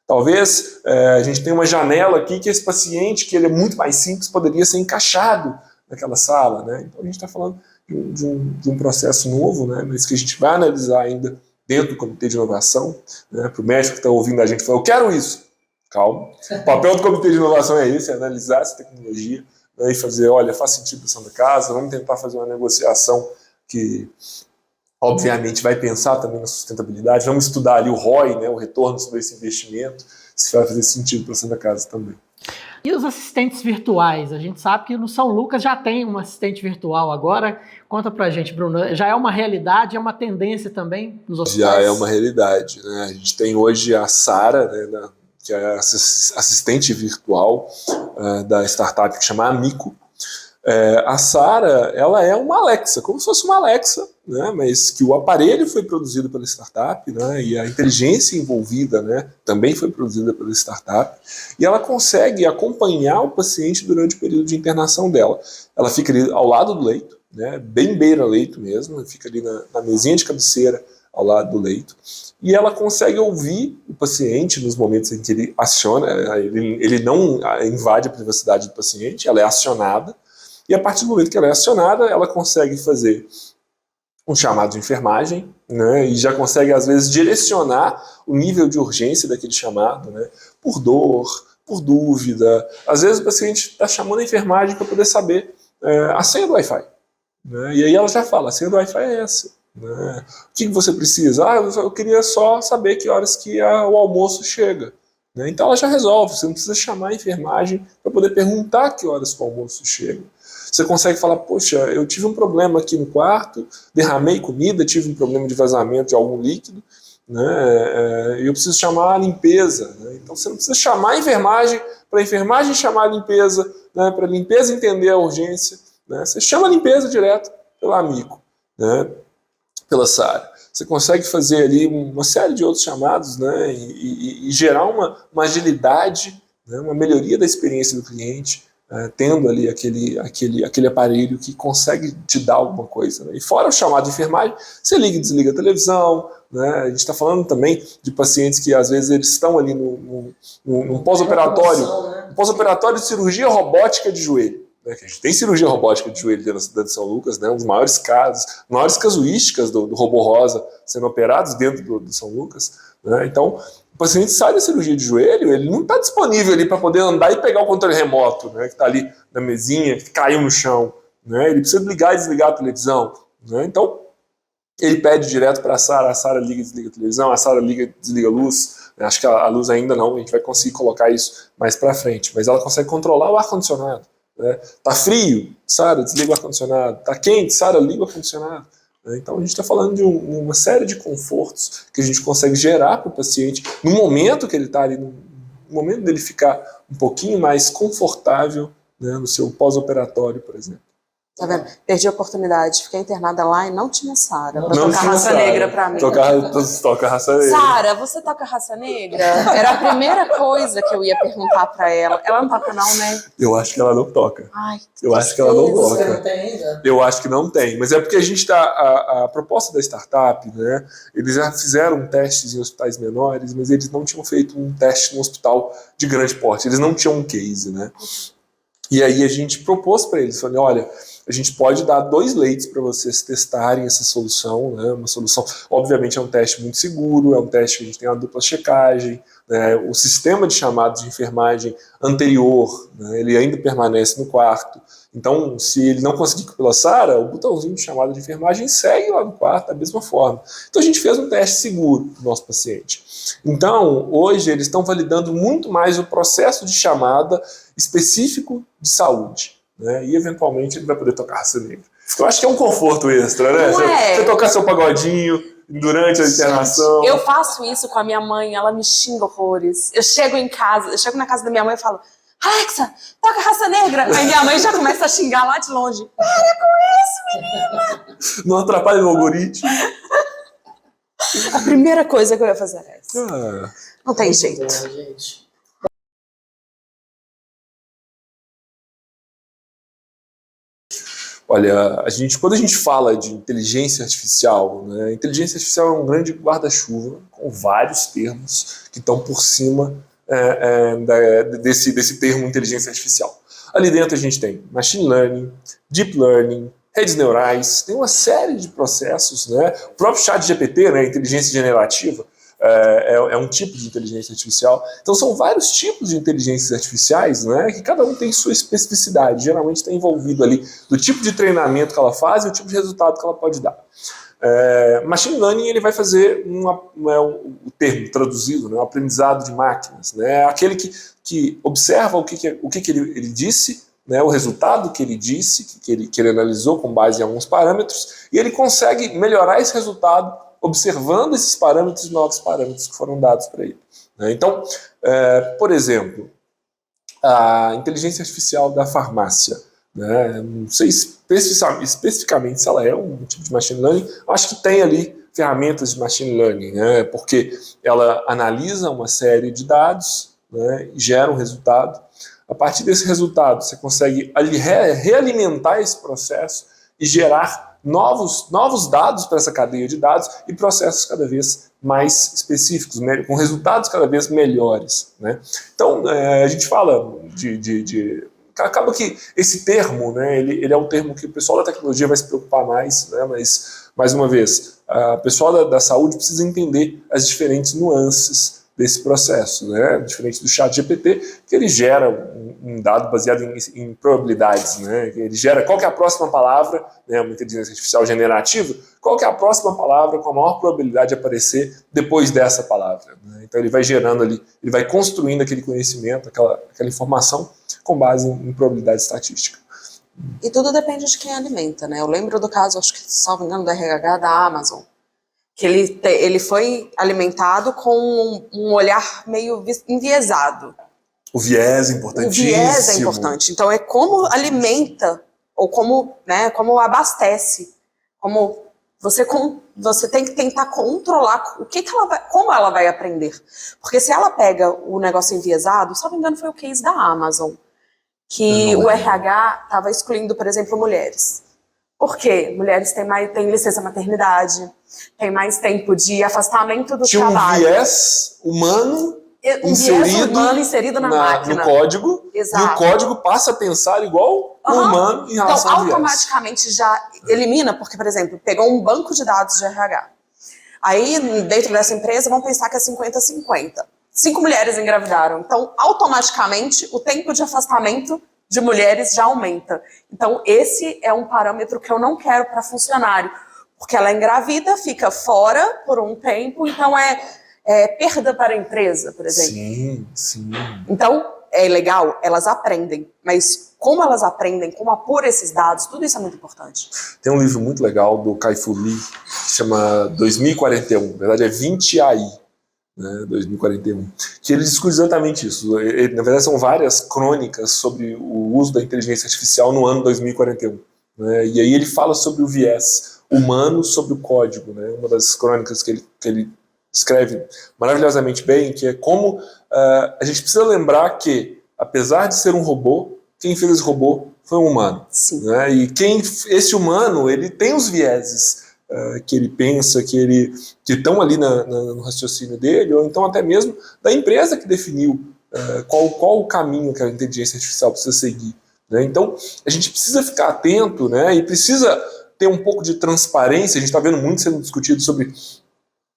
Talvez a gente tenha uma janela aqui que esse paciente, que ele é muito mais simples, poderia ser encaixado naquela sala, né? Então a gente está falando de um processo novo, né? Mas que a gente vai analisar ainda dentro do Comitê de Inovação, né? Para o médico que está ouvindo a gente falar, eu quero isso. Calma. O papel do Comitê de Inovação é esse, é analisar essa tecnologia, né? E fazer, olha, faz sentido para a Santa Casa, vamos tentar fazer uma negociação que, obviamente, vai pensar também na sustentabilidade, vamos estudar ali o ROI, né, o retorno sobre esse investimento, se vai fazer sentido para a Santa Casa também. E os assistentes virtuais? A gente sabe que no São Lucas já tem um assistente virtual agora. Conta pra gente, Bruno, já é uma realidade, é uma tendência também nos hospitais? Já é uma realidade, né? A gente tem hoje a Sara, né, que é a assistente virtual da startup que chama Amico. A Sara, ela é uma Alexa, como se fosse uma Alexa, né, mas que o aparelho foi produzido pela startup, né, e a inteligência envolvida, né, também foi produzida pela startup, e ela consegue acompanhar o paciente durante o período de internação dela. Ela fica ali ao lado do leito, né, bem beira-leito mesmo, fica ali na mesinha de cabeceira ao lado do leito, e ela consegue ouvir o paciente nos momentos em que ele aciona, ele não invade a privacidade do paciente, ela é acionada. E a partir do momento que ela é acionada, ela consegue fazer um chamado de enfermagem, né, e já consegue, às vezes, direcionar o nível de urgência daquele chamado, né, por dor, por dúvida. Às vezes o paciente está chamando a enfermagem para poder saber a senha do Wi-Fi, né, e aí ela já fala, a senha do Wi-Fi é essa. Né, o que você precisa? Eu queria só saber que horas que o almoço chega. Né, então ela já resolve, você não precisa chamar a enfermagem para poder perguntar que horas o almoço chega. Você consegue falar, poxa, eu tive um problema aqui no quarto, derramei comida, tive um problema de vazamento de algum líquido, né, e eu preciso chamar a limpeza. Né, então você não precisa chamar a enfermagem, para a enfermagem chamar a limpeza, né, para a limpeza entender a urgência. Né, você chama a limpeza direto pelo Amico, né, pela Sara. Você consegue fazer ali uma série de outros chamados, né, e gerar uma agilidade, né, uma melhoria da experiência do cliente, tendo ali aquele aparelho que consegue te dar alguma coisa. Né? E fora o chamado de enfermagem, você liga e desliga a televisão, né? A gente está falando também de pacientes que às vezes eles estão ali num pós-operatório, né? Um pós-operatório de cirurgia robótica de joelho. Né? Que a gente tem cirurgia robótica de joelho dentro da cidade de São Lucas, né? Um dos maiores casos, maiores casuísticas do robô rosa sendo operados dentro do São Lucas. Né? Então, o paciente sai da cirurgia de joelho, ele não está disponível ali para poder andar e pegar o controle remoto, né, que está ali na mesinha, que caiu no chão. Né, ele precisa ligar e desligar a televisão. Né, então, ele pede direto para a Sara liga e desliga a televisão, a Sara liga e desliga a luz. Né, acho que a luz ainda não, a gente vai conseguir colocar isso mais para frente, mas ela consegue controlar o ar-condicionado. né? Tá frio? Sara, desliga o ar-condicionado. Tá quente? Sara, liga o ar-condicionado. Então a gente está falando de uma série de confortos que a gente consegue gerar para o paciente no momento que ele está ali, no momento dele ficar um pouquinho mais confortável, né, no seu pós-operatório, por exemplo. Tá vendo? Perdi a oportunidade. Fiquei internada lá e não tinha Sara pra Não tocar tinha raça Sara. negra pra mim. Toca raça negra. Sara, você toca raça negra? Era a primeira coisa que eu ia perguntar pra ela. Ela não toca não, né? Eu acho que ela não toca. Ai, Eu acho que ela não tristeza. Você não toca. tem ainda? Eu acho que não tem, mas é porque a gente está. A proposta da startup, né? Eles já fizeram testes em hospitais menores, mas eles não tinham feito um teste no hospital de grande porte. Eles não tinham um case, né? E aí a gente propôs para eles, falando, olha, a gente pode dar 2 leitos para vocês testarem essa solução, né? Uma solução, obviamente é um teste muito seguro, é um teste que a gente tem uma dupla checagem, né? O sistema de chamado de enfermagem anterior, né? Ele ainda permanece no quarto. Então, se ele não conseguir pela Sara, o botãozinho de chamada de enfermagem segue lá no quarto da mesma forma. Então a gente fez um teste seguro para o nosso paciente. Então, hoje eles estão validando muito mais o processo de chamada específico de saúde, né? E eventualmente ele vai poder tocar raça negra. Eu acho que é um conforto extra, né? Você tocar seu pagodinho durante a internação. Eu faço isso com a minha mãe, ela me xinga horrores. Eu chego na casa da minha mãe e falo, Alexa, toca raça negra. Aí minha mãe já começa a xingar lá de longe. Para com isso, menina! Não atrapalha o algoritmo. A primeira coisa que eu ia fazer é essa. Ah. Não tem jeito. Bom, gente. Olha, quando a gente fala de inteligência artificial, né, inteligência artificial é um grande guarda-chuva com vários termos que estão por cima desse termo inteligência artificial. Ali dentro a gente tem machine learning, deep learning, redes neurais, tem uma série de processos, né? O próprio chat GPT, né, inteligência generativa, é um tipo de inteligência artificial. Então são vários tipos de inteligências artificiais, né, que cada um tem sua especificidade, geralmente está envolvido ali do tipo de treinamento que ela faz e o tipo de resultado que ela pode dar. Machine Learning ele vai fazer o termo traduzido, né, o aprendizado de máquinas, né, aquele que observa o que ele disse, né, o resultado que ele disse, que ele analisou com base em alguns parâmetros, e ele consegue melhorar esse resultado observando esses parâmetros e novos parâmetros que foram dados para ele. Né? Então, por exemplo, a inteligência artificial da farmácia, né? Não sei especificamente se ela é um tipo de machine learning, acho que tem ali ferramentas de machine learning, né? Porque ela analisa uma série de dados, né, e gera um resultado. A partir desse resultado, você consegue realimentar esse processo e gerar novos dados para essa cadeia de dados e processos cada vez mais específicos, com resultados cada vez melhores, né? Então, a gente fala acaba que esse termo, né, ele é um termo que o pessoal da tecnologia vai se preocupar mais, né, mas, mais uma vez, o pessoal da saúde precisa entender as diferentes nuances desse processo, né? Diferente do chat GPT, que ele gera um dado baseado em probabilidades, né? Ele gera qual que é a próxima palavra, né? Uma inteligência artificial generativa, qual que é a próxima palavra com a maior probabilidade de aparecer depois dessa palavra, né? Então ele vai gerando ali, ele vai construindo aquele conhecimento, aquela informação com base em probabilidade estatística. E tudo depende de quem alimenta, né? Eu lembro do caso, acho que, se não me engano, do RH da Amazon, que ele foi alimentado com um olhar meio enviesado. O viés é importantíssimo. O viés é importante. Então, é como alimenta, ou como, né, como abastece. Como você tem que tentar controlar como ela vai aprender. Porque se ela pega o negócio enviesado, se não me engano, foi o case da Amazon, que o RH estava excluindo, por exemplo, mulheres. Por quê? Mulheres têm licença maternidade, têm mais tempo de afastamento do trabalho. Tinha um viés humano inserido na máquina. No código. Exato. E o código passa a pensar igual o humano em relação ao viés. Então, automaticamente já elimina, porque, por exemplo, pegou um banco de dados de RH. Aí, dentro dessa empresa, vão pensar que é 50-50. 5 mulheres engravidaram. Então, automaticamente, o tempo de afastamento de mulheres já aumenta. Então, esse é um parâmetro que eu não quero para funcionário, porque ela engravida, fica fora por um tempo, então é perda para a empresa, por exemplo. Sim. Então, é legal, elas aprendem, mas como elas aprendem, como apura esses dados, tudo isso é muito importante. Tem um livro muito legal do Kai-Fu Lee, que chama 2041, na verdade é 20 AI, né, 2041, que ele discute exatamente isso. Na verdade são várias crônicas sobre o uso da inteligência artificial no ano 2041. Né, e aí ele fala sobre o viés humano sobre o código, né, uma das crônicas que ele escreve maravilhosamente bem, que é como a gente precisa lembrar que, apesar de ser um robô, quem fez esse robô foi um humano. Sim. Né? E esse humano, ele tem os vieses que ele pensa, que estão ali no raciocínio dele, ou então até mesmo da empresa que definiu qual o caminho que a inteligência artificial precisa seguir. Né? Então, a gente precisa ficar atento, né? E precisa ter um pouco de transparência. A gente está vendo muito sendo discutido sobre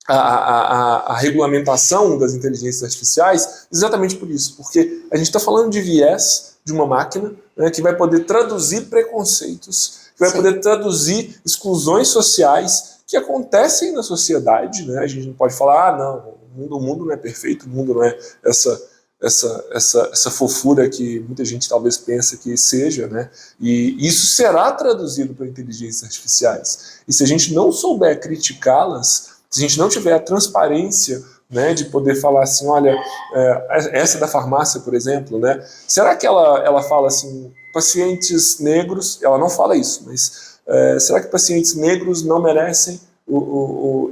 a regulamentação das inteligências artificiais, exatamente por isso, porque a gente está falando de viés de uma máquina, né, que vai poder traduzir preconceitos, que vai Sim. poder traduzir exclusões sociais que acontecem na sociedade. Né? A gente não pode falar, não, o mundo não é perfeito, o mundo não é essa fofura que muita gente talvez pensa que seja, né? E isso será traduzido para inteligências artificiais. E se a gente não souber criticá-las, se a gente não tiver a transparência, né, de poder falar assim, olha, essa da farmácia, por exemplo, né, será que ela fala assim, pacientes negros, ela não fala isso, mas será que pacientes negros não merecem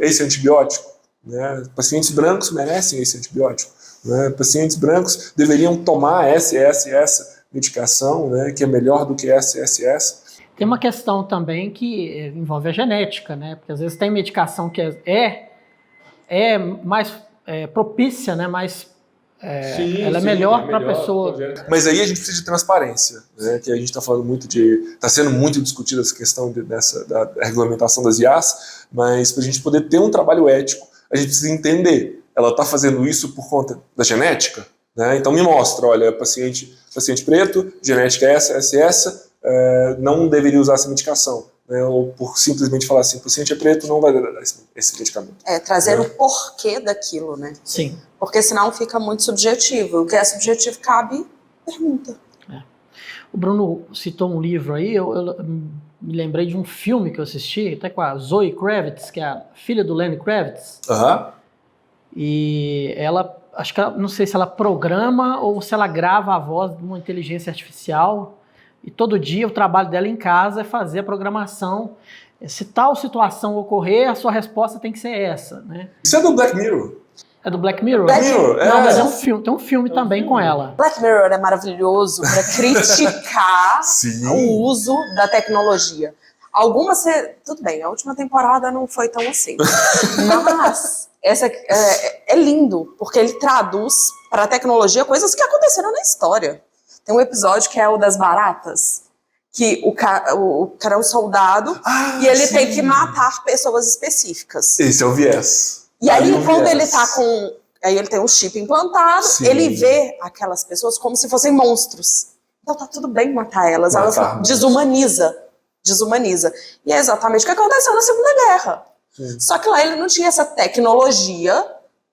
esse antibiótico? Né? Pacientes brancos merecem esse antibiótico? Né? Pacientes brancos deveriam tomar essa medicação, né, que é melhor do que essa. Tem uma questão também que envolve a genética, né? Porque às vezes tem medicação que é mais propícia, né? Ela é melhor para a pessoa. Mas aí a gente precisa de transparência, né? Que a gente está falando muito está sendo muito discutida essa questão da regulamentação das IAs, mas para a gente poder ter um trabalho ético, a gente precisa entender, ela está fazendo isso por conta da genética? Né? Então me mostra, olha, paciente preto, genética é essa, não deveria usar essa medicação, né? Ou por simplesmente falar assim, o paciente é preto, não vai dar esse medicamento. Trazer o porquê daquilo, né? Sim. Porque senão fica muito subjetivo. O que é subjetivo cabe pergunta. O Bruno citou um livro aí, eu me lembrei de um filme que eu assisti, até com a Zoe Kravitz, que é a filha do Lenny Kravitz. E ela, acho que não sei se ela programa ou se ela grava a voz de uma inteligência artificial. E todo dia o trabalho dela em casa é fazer a programação. Se tal situação ocorrer, a sua resposta tem que ser essa, né? Isso é do Black Mirror. É do Black Mirror? Black Mirror, Não, mas tem um filme também com ela. Black Mirror é maravilhoso para criticar o uso da tecnologia. Algumas, tudo bem, a última temporada não foi tão assim. Mas essa é lindo, porque ele traduz para a tecnologia coisas que aconteceram na história. Tem um episódio que é o das baratas, que o cara é um soldado e ele tem que matar pessoas específicas. Esse é o viés. E aí, quando ele tá com... Aí ele tem um chip implantado, ele vê aquelas pessoas como se fossem monstros. Então tá tudo bem matar elas. Ela desumaniza. E é exatamente o que aconteceu na Segunda Guerra. Sim. Só que lá ele não tinha essa tecnologia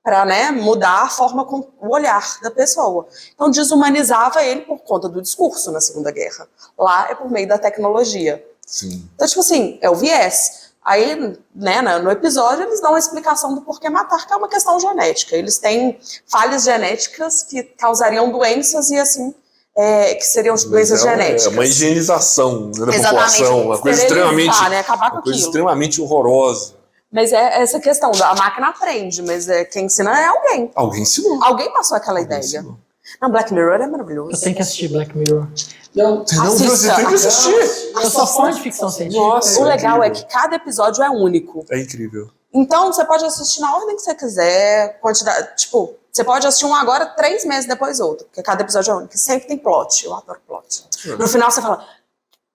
para, né, mudar a forma com o olhar da pessoa. Então desumanizava ele por conta do discurso na Segunda Guerra. Lá é por meio da tecnologia. Sim. Então, tipo assim, é o viés. Aí, né, no episódio, eles dão uma explicação do porquê matar, que é uma questão genética. Eles têm falhas genéticas que causariam doenças e, assim, que seriam doenças genéticas. É uma higienização, né, da Exatamente, população, uma coisa extremamente, né, acabar com coisa aquilo. extremamente horrorosa. Mas é essa questão, a máquina aprende, mas quem ensina é alguém. Alguém ensinou. Alguém passou aquela ideia. Ensinou. Não, Black Mirror é maravilhoso. Eu tenho que assistir Black Mirror. Você tem que assistir. Eu sou fã de ficção científica. Nossa, o legal é que cada episódio é único. É incrível. Então, você pode assistir na ordem que você quiser, quantidade, tipo, você pode assistir um agora, 3 meses depois outro, porque cada episódio é único, e sempre tem plot, eu adoro plot. No final você fala,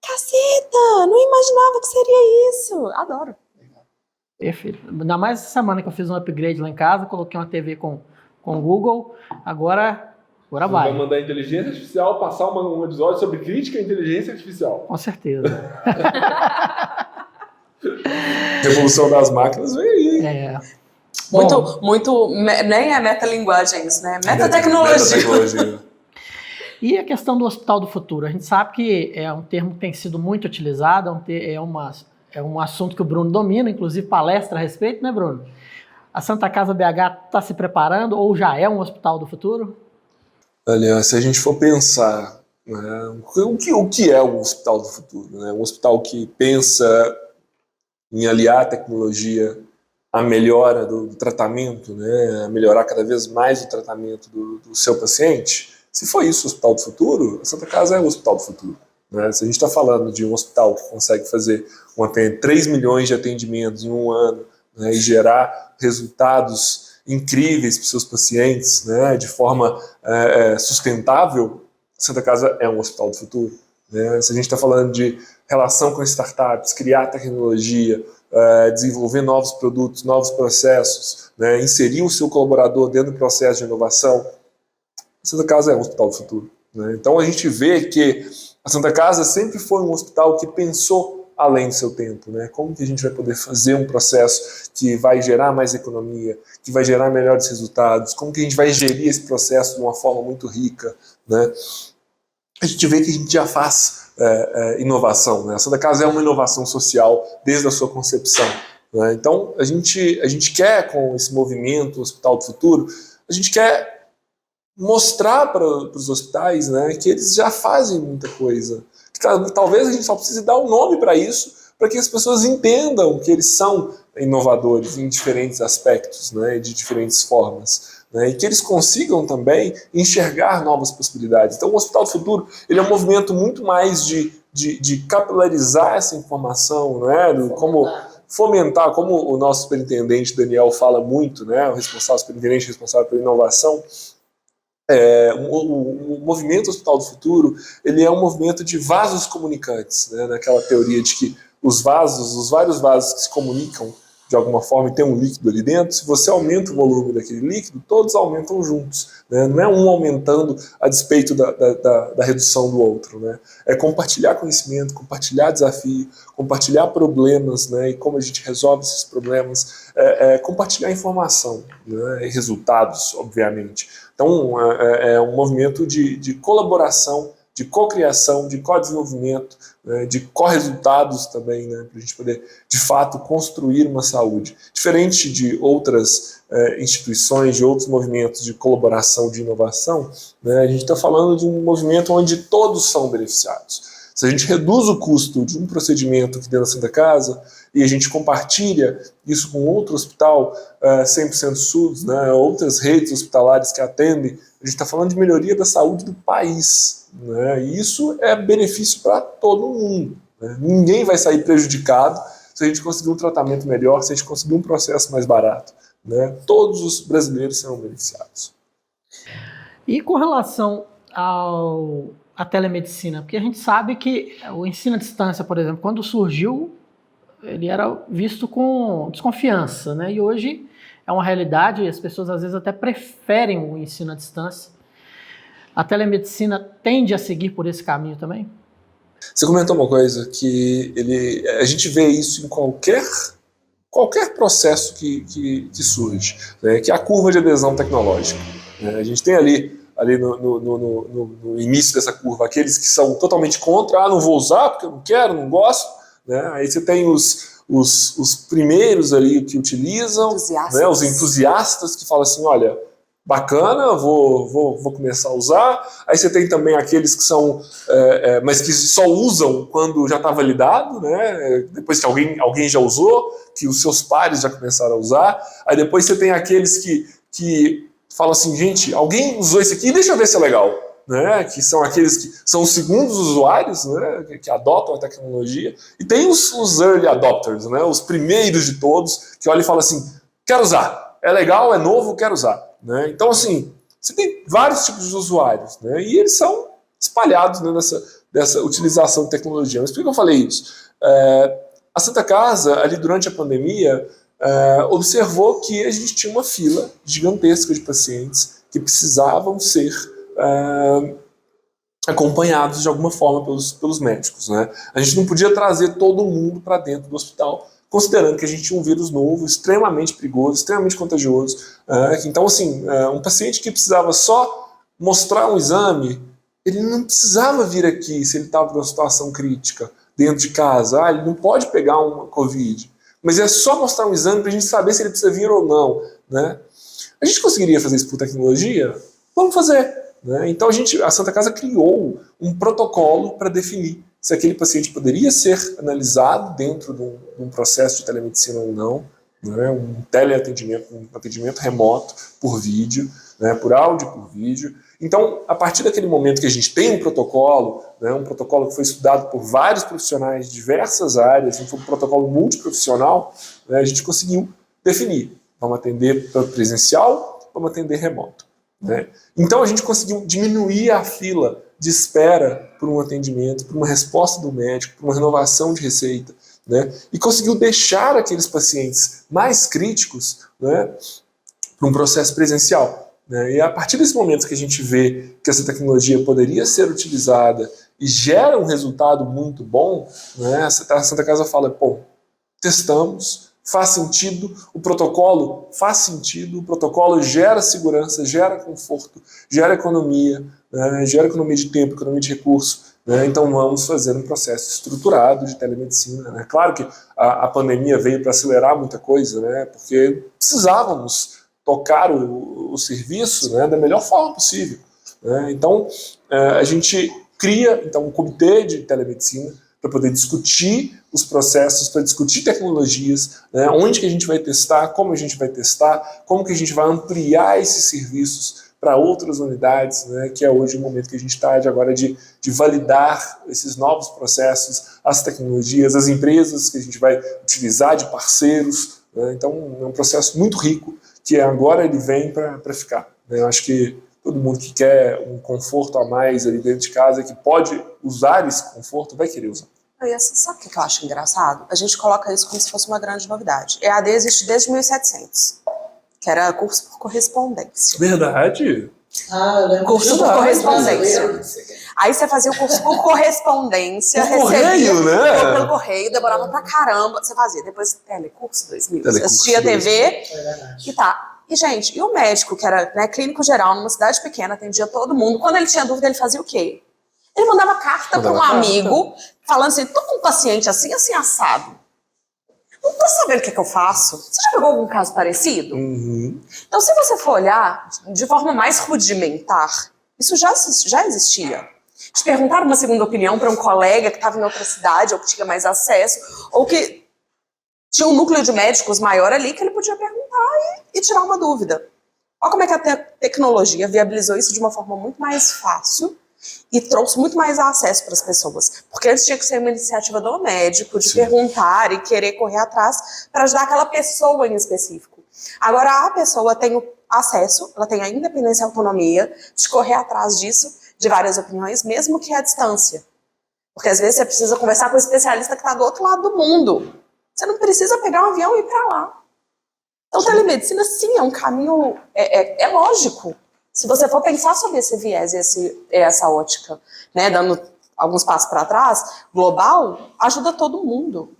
caceta, não imaginava que seria isso, adoro. Perfeito. Ainda mais essa semana que eu fiz um upgrade lá em casa, coloquei uma TV com o Google, agora vai. Vai mandar a inteligência artificial passar um episódio sobre crítica à inteligência artificial. Com certeza. Revolução das máquinas veio aí. Muito, nem é metalinguagem isso, né? Metatecnologia. E a questão do Hospital do Futuro? A gente sabe que é um termo que tem sido muito utilizado, é um assunto que o Bruno domina, inclusive palestra a respeito, né, Bruno? A Santa Casa BH está se preparando ou já é um Hospital do Futuro? Olha, se a gente for pensar, né, o que é um Hospital do Futuro? Né? Um hospital que pensa em aliar a tecnologia à melhora do tratamento, né, a melhorar cada vez mais o tratamento do seu paciente. Se for isso o Hospital do Futuro, a Santa Casa é o Hospital do Futuro. Né? Se a gente está falando de um hospital que consegue fazer 3 milhões de atendimentos em um ano, né, e gerar resultados incríveis para os seus pacientes, né, de forma sustentável, a Santa Casa é um Hospital do Futuro. Né? Se a gente está falando de relação com startups, criar tecnologia, desenvolver novos produtos, novos processos, né, inserir o seu colaborador dentro do processo de inovação, a Santa Casa é um Hospital do Futuro. Né? Então a gente vê que a Santa Casa sempre foi um hospital que pensou além do seu tempo. Né? Como que a gente vai poder fazer um processo que vai gerar mais economia, que vai gerar melhores resultados, como que a gente vai gerir esse processo de uma forma muito rica. Né? A gente vê que a gente já faz inovação. Né? A Santa Casa é uma inovação social desde a sua concepção. Né? Então a gente quer, com esse movimento Hospital do Futuro, a gente quer mostrar para os hospitais, né, que eles já fazem muita coisa. Talvez a gente só precise dar um nome para isso, para que as pessoas entendam que eles são inovadores em diferentes aspectos, né, de diferentes formas, né, e que eles consigam também enxergar novas possibilidades. Então o Hospital do Futuro ele é um movimento muito mais de capilarizar essa informação, né, como fomentar, como o nosso superintendente Daniel fala muito, né, o superintendente responsável pela inovação. O movimento Hospital do Futuro ele é um movimento de vasos comunicantes, né? Naquela teoria de que os vários vasos que se comunicam de alguma forma e tem um líquido ali dentro, se você aumenta o volume daquele líquido, todos aumentam juntos. Né? Não é um aumentando a despeito da redução do outro. Né? É compartilhar conhecimento, compartilhar desafio, compartilhar problemas, né? E como a gente resolve esses problemas, compartilhar informação, né? E resultados, obviamente. Então, é um movimento de colaboração, de cocriação, de co-desenvolvimento, né, de co-resultados também, né, para a gente poder, de fato, construir uma saúde. Diferente de outras instituições, de outros movimentos de colaboração, de inovação, né, a gente está falando de um movimento onde todos são beneficiados. Se a gente reduz o custo de um procedimento aqui dentro da Santa Casa e a gente compartilha isso com outro hospital 100% SUS, né, outras redes hospitalares que atendem, a gente está falando de melhoria da saúde do país. Né, e isso é benefício para todo mundo. Né, ninguém vai sair prejudicado se a gente conseguir um tratamento melhor, se a gente conseguir um processo mais barato. Né, todos os brasileiros serão beneficiados. E com relação à telemedicina, porque a gente sabe que o ensino à distância, por exemplo, quando surgiu, ele era visto com desconfiança, né? E hoje é uma realidade, as pessoas às vezes até preferem o ensino à distância. A telemedicina tende a seguir por esse caminho também? Você comentou uma coisa que a gente vê isso em qualquer processo que surge, né? Que é a curva de adesão tecnológica. Né? A gente tem ali no início dessa curva aqueles que são totalmente contra, não vou usar porque eu não quero, não gosto. Né? Aí você tem os primeiros ali que utilizam, né? Os entusiastas que falam assim, olha, bacana, vou começar a usar. Aí você tem também aqueles que são, mas que só usam quando já está validado, né? Depois que alguém já usou, que os seus pares já começaram a usar. Aí depois você tem aqueles que falam assim, gente, alguém usou isso aqui, deixa eu ver se é legal. Né, que são aqueles que são os segundos usuários, né, que adotam a tecnologia, e tem os early adopters, né, os primeiros de todos, que olham e falam assim, quero usar, é legal, é novo, quero usar. Né? Então, assim, você tem vários tipos de usuários, né, e eles são espalhados, né, dessa utilização de tecnologia. Mas por que eu falei isso? A Santa Casa, ali durante a pandemia, observou que a gente tinha uma fila gigantesca de pacientes que precisavam ser acompanhados de alguma forma pelos médicos. Né? A gente não podia trazer todo mundo para dentro do hospital, considerando que a gente tinha um vírus novo, extremamente perigoso, extremamente contagioso. Então, assim, um paciente que precisava só mostrar um exame, ele não precisava vir aqui se ele estava numa situação crítica dentro de casa. Ele não pode pegar uma Covid. Mas é só mostrar um exame para a gente saber se ele precisa vir ou não, né? A gente conseguiria fazer isso por tecnologia? Vamos fazer, né? Então a Santa Casa criou um protocolo para definir se aquele paciente poderia ser analisado dentro de um processo de telemedicina ou não, né? Um teleatendimento, um atendimento remoto por vídeo, né? Por áudio, por vídeo. Então, a partir daquele momento que a gente tem um protocolo, né, um protocolo que foi estudado por vários profissionais de diversas áreas, foi um protocolo multiprofissional, né, a gente conseguiu definir. Vamos atender presencial, vamos atender remoto. Né? Então, a gente conseguiu diminuir a fila de espera por um atendimento, por uma resposta do médico, por uma renovação de receita, né, e conseguiu deixar aqueles pacientes mais críticos, né, para um processo presencial. E a partir desse momento que a gente vê que essa tecnologia poderia ser utilizada e gera um resultado muito bom, né, a Santa Casa fala, pô, testamos, faz sentido, o protocolo faz sentido, o protocolo gera segurança, gera conforto, gera economia, né, gera economia de tempo, economia de recurso, né, então vamos fazer um processo estruturado de telemedicina. Né. Claro que a pandemia veio para acelerar muita coisa, né, porque precisávamos tocar o serviço, né, da melhor forma possível. Né? Então, a gente cria um comitê de telemedicina para poder discutir os processos, para discutir tecnologias, né, onde que a gente vai testar, como a gente vai testar, como que a gente vai ampliar esses serviços para outras unidades, né, que é hoje o momento que a gente está agora de validar esses novos processos, as tecnologias, as empresas que a gente vai utilizar de parceiros. Né? Então, é um processo muito rico, que agora ele vem para ficar. Né? Eu acho que todo mundo que quer um conforto a mais ali dentro de casa, que pode usar esse conforto, vai querer usar. Sabe o que eu acho engraçado? A gente coloca isso como se fosse uma grande novidade. EAD existe desde 1700, que era curso por correspondência. Verdade? Eu lembro. Curso por correspondência. Aí você fazia o curso por correspondência, Por correio, né? Pelo correio, demorava pra caramba. Você fazia, depois telecurso 2000, Telecurso assistia 2000. TV É verdade. e tá. E, gente, e o médico, que era, né, clínico geral, numa cidade pequena, atendia todo mundo, quando ele tinha dúvida, ele fazia o quê? Ele mandava carta para um amigo, falando assim, tô com um paciente assim, assim, assado. Não tô sabendo o que eu faço. Você já pegou algum caso parecido? Uhum. Então, se você for olhar de forma mais rudimentar, isso já existia. Te perguntar uma segunda opinião para um colega que estava em outra cidade, ou que tinha mais acesso, ou que tinha um núcleo de médicos maior ali, que ele podia perguntar e tirar uma dúvida. Olha como é que a tecnologia viabilizou isso de uma forma muito mais fácil e trouxe muito mais acesso para as pessoas. Porque antes tinha que ser uma iniciativa do médico, de perguntar e querer correr atrás para ajudar aquela pessoa em específico. Agora a pessoa tem o acesso, ela tem a independência e a autonomia de correr atrás disso, de várias opiniões, mesmo que à distância. Porque às vezes você precisa conversar com um especialista que está do outro lado do mundo. Você não precisa pegar um avião e ir para lá. Então, telemedicina, sim, é um caminho, é lógico. Se você for pensar sobre esse viés e essa ótica, né, dando alguns passos para trás, global, ajuda todo mundo.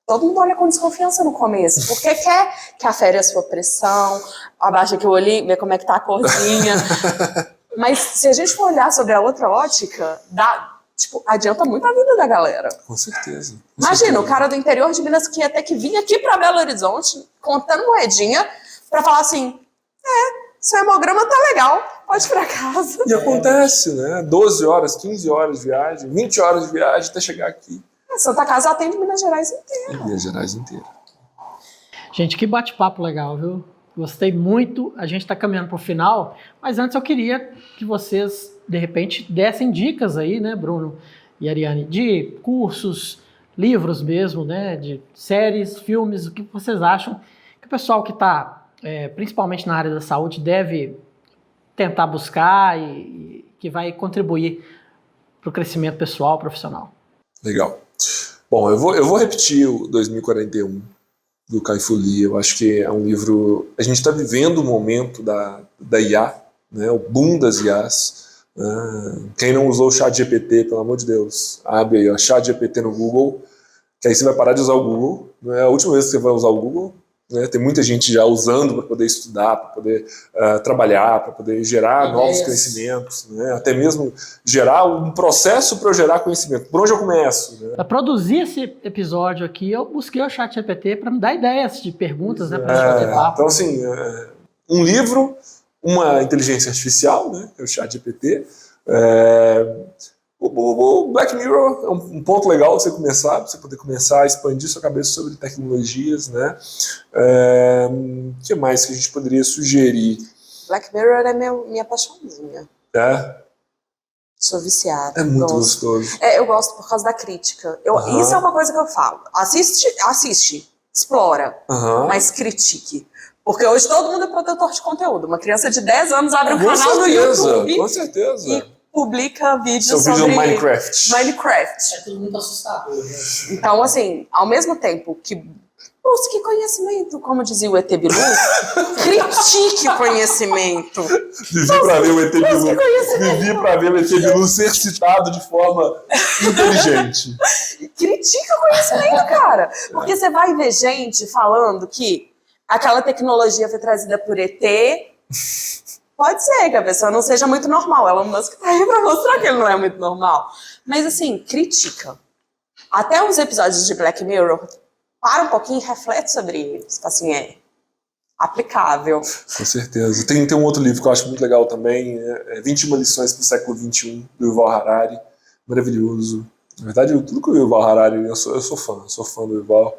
Todo mundo olha com desconfiança no começo, porque quer que afere a sua pressão, abaixa aqui o olhinho, vê como é que tá a corzinha. Mas se a gente for olhar sobre a outra ótica, adianta muito a vida da galera. Com certeza. Imagina, o cara do interior de Minas que ia ter que vir aqui para Belo Horizonte, contando moedinha, para falar assim, seu hemograma tá legal, pode ir para casa. E acontece, né? 12 horas, 15 horas de viagem, 20 horas de viagem até chegar aqui. A Santa Casa atende Minas Gerais inteira. Minas Gerais inteira. Gente, que bate-papo legal, viu? Gostei muito. A gente está caminhando para o final, mas antes eu queria que vocês, de repente, dessem dicas aí, né, Bruno e Ariane, de cursos, livros mesmo, né, de séries, filmes, o que vocês acham que o pessoal que está, principalmente na área da saúde, deve tentar buscar e que vai contribuir para o crescimento pessoal, profissional. Legal. Bom, eu vou repetir o 2041 do Kai-Fu Lee. Eu acho que é um livro... A gente está vivendo o momento da IA, né, o boom das IAs. Quem não usou o ChatGPT, pelo amor de Deus, abre aí o ChatGPT no Google, que aí você vai parar de usar o Google. Não é a última vez que você vai usar o Google. né? Tem muita gente já usando para poder estudar, para poder trabalhar, para poder gerar novos conhecimentos, né? Até mesmo gerar um processo para eu gerar conhecimento. Por onde eu começo? Né? Para produzir esse episódio aqui, eu busquei o ChatGPT para me dar ideias de perguntas, né, para gente bater papo. Então, assim, um livro, uma inteligência artificial, né, que é o ChatGPT. O Black Mirror é um ponto legal de você começar, para você poder começar a expandir sua cabeça sobre tecnologias, né? O que mais que a gente poderia sugerir? Black Mirror é minha paixãozinha. Sou viciada. É muito gostoso. Eu gosto por causa da crítica. Isso é uma coisa que eu falo. Assiste, explora, mas critique. Porque hoje todo mundo é produtor de conteúdo. Uma criança de 10 anos abre um canal no YouTube. Com certeza. E publica vídeos sobre Minecraft. É tudo muito assustador. Né? Então, assim, ao mesmo tempo que busque conhecimento, como dizia o ET Bilu, critique o conhecimento. Vivi pra ver o ET Bilu. Vivi pra ver o ET Bilu ser citado de forma inteligente. Critica o conhecimento, cara. Porque você vai ver gente falando que aquela tecnologia foi trazida por ET. Pode ser que a pessoa não seja muito normal. Elon Musk tá aí pra mostrar que ele não é muito normal. Mas, assim, critica. Até os episódios de Black Mirror, para um pouquinho e reflete sobre eles. Assim, é aplicável. Com certeza. Tem um outro livro que eu acho muito legal também, 21 lições para o século XXI, do Yuval Harari. Maravilhoso. Na verdade, tudo que o Yuval Harari, eu sou fã do Yuval.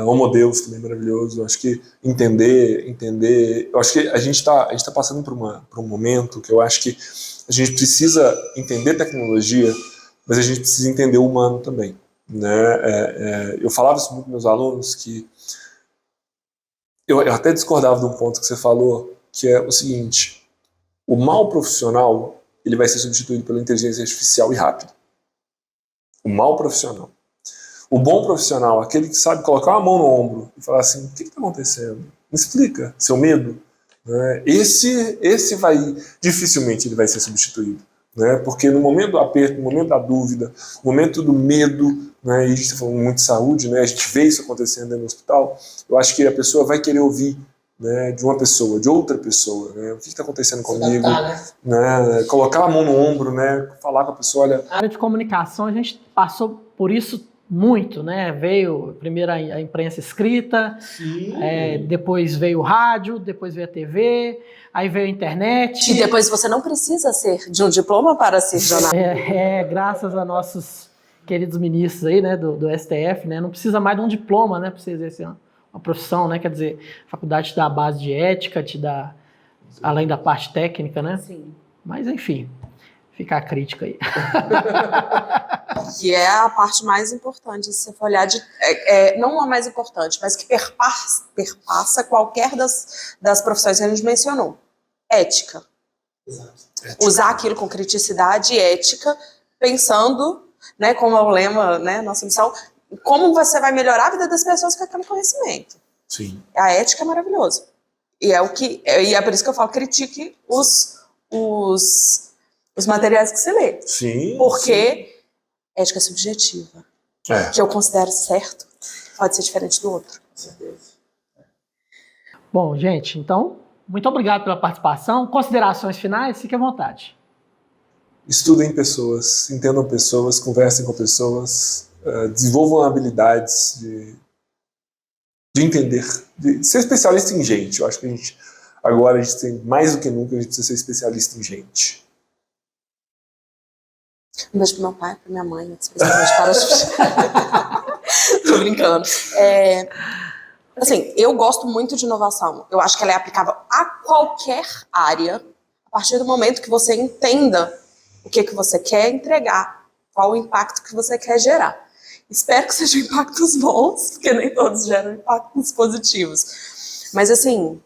Homo Deus também maravilhoso. Eu acho que entender. Eu acho que a gente tá passando por um momento que eu acho que a gente precisa entender tecnologia, mas a gente precisa entender o humano também, né? Eu falava isso muito com meus alunos, que eu até discordava de um ponto que você falou, que é o seguinte: o mau profissional ele vai ser substituído pela inteligência artificial e rápido. O mau profissional. O bom profissional, aquele que sabe colocar a mão no ombro e falar assim, o que está acontecendo? Me explica, seu medo. Né? Esse dificilmente ele vai ser substituído. Né? Porque no momento do aperto, no momento da dúvida, no momento do medo, né? E a gente está falando muito de saúde, né? A gente vê isso acontecendo dentro do hospital, eu acho que a pessoa vai querer ouvir, né, de uma pessoa, de outra pessoa, né? O que está acontecendo comigo? Né? Colocar a mão no ombro, né? Falar com a pessoa, olha... Na área de comunicação, a gente passou por isso muito, né? Veio primeiro a imprensa escrita, depois veio o rádio, depois veio a TV, aí veio a internet. E depois você não precisa ser de um diploma para ser jornalista. Graças a nossos queridos ministros aí, né, do STF, né? Não precisa mais de um diploma, né, para você exercer uma profissão, né? Quer dizer, a faculdade te dá a base de ética, te dá, além da parte técnica, né? Sim. Mas, enfim, fica a crítica aí. Que é a parte mais importante, se você for olhar, não a mais importante, mas que perpassa qualquer das profissões que a gente mencionou. Ética. Exato. Usar aquilo com criticidade e ética, pensando, né, como é o lema, né, nossa missão, como você vai melhorar a vida das pessoas com aquele conhecimento. Sim. A ética é maravilhosa. E é por isso que eu falo, critique os materiais que você lê. Sim. Porque ética é subjetiva. O que eu considero certo pode ser diferente do outro. Com certeza. Bom, gente, então, muito obrigado pela participação. Considerações finais, fique à vontade. Estudem pessoas, entendam pessoas, conversem com pessoas, desenvolvam habilidades de entender, de ser especialista em gente. Eu acho que agora a gente tem, mais do que nunca, a gente precisa ser especialista em gente. Um beijo pro meu pai, pra minha mãe, especialmente para as... Tô brincando. Assim, eu gosto muito de inovação. Eu acho que ela é aplicável a qualquer área, a partir do momento que você entenda o que você quer entregar, qual o impacto que você quer gerar. Espero que sejam impactos bons, porque nem todos geram impactos positivos. Mas, assim,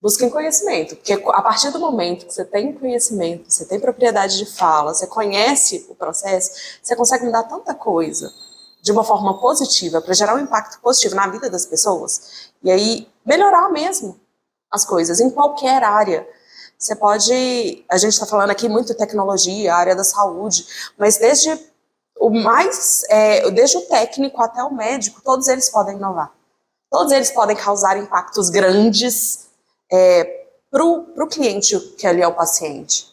busquem conhecimento, porque a partir do momento que você tem conhecimento, você tem propriedade de fala, você conhece o processo, você consegue mudar tanta coisa de uma forma positiva, para gerar um impacto positivo na vida das pessoas, e aí melhorar mesmo as coisas, em qualquer área. Você pode... A gente está falando aqui muito de tecnologia, área da saúde, mas desde o técnico até o médico, todos eles podem inovar. Todos eles podem causar impactos grandes para o cliente, que ali é o paciente.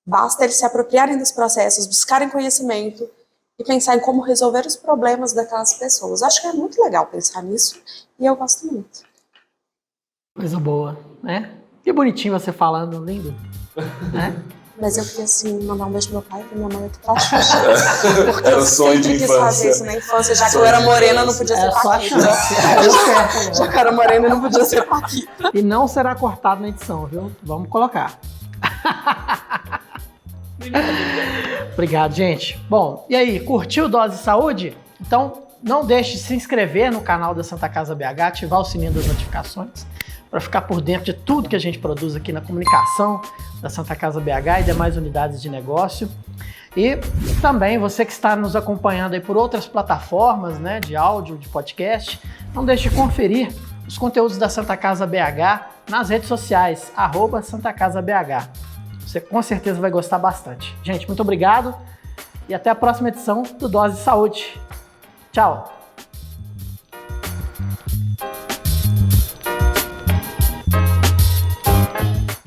Basta eles se apropriarem dos processos, buscarem conhecimento e pensar em como resolver os problemas daquelas pessoas. Acho que é muito legal pensar nisso e eu gosto muito. Coisa boa, né? Que bonitinho você falando, lindo. Né? Mas eu queria, assim, mandar um beijo pro meu pai e pra minha mãe aqui pra Xuxa. Porque Era eu o sonho de sempre quis infância. fazer isso na infância, já que Sonho eu era de morena, não infância. podia É ser só a Paquita. chance. É certo, Já que eu era morena, não podia ser Paquita. E não será cortado na edição, viu? Vamos colocar. Obrigado, gente. Bom, e aí, curtiu Dose de Saúde? Então, não deixe de se inscrever no canal da Santa Casa BH, ativar o sininho das notificações, para ficar por dentro de tudo que a gente produz aqui na comunicação da Santa Casa BH e demais unidades de negócio. E também você que está nos acompanhando aí por outras plataformas, né, de áudio, de podcast, não deixe de conferir os conteúdos da Santa Casa BH nas redes sociais, @SantaCasaBH. Você com certeza vai gostar bastante. Gente, muito obrigado e até a próxima edição do Dose de Saúde. Tchau!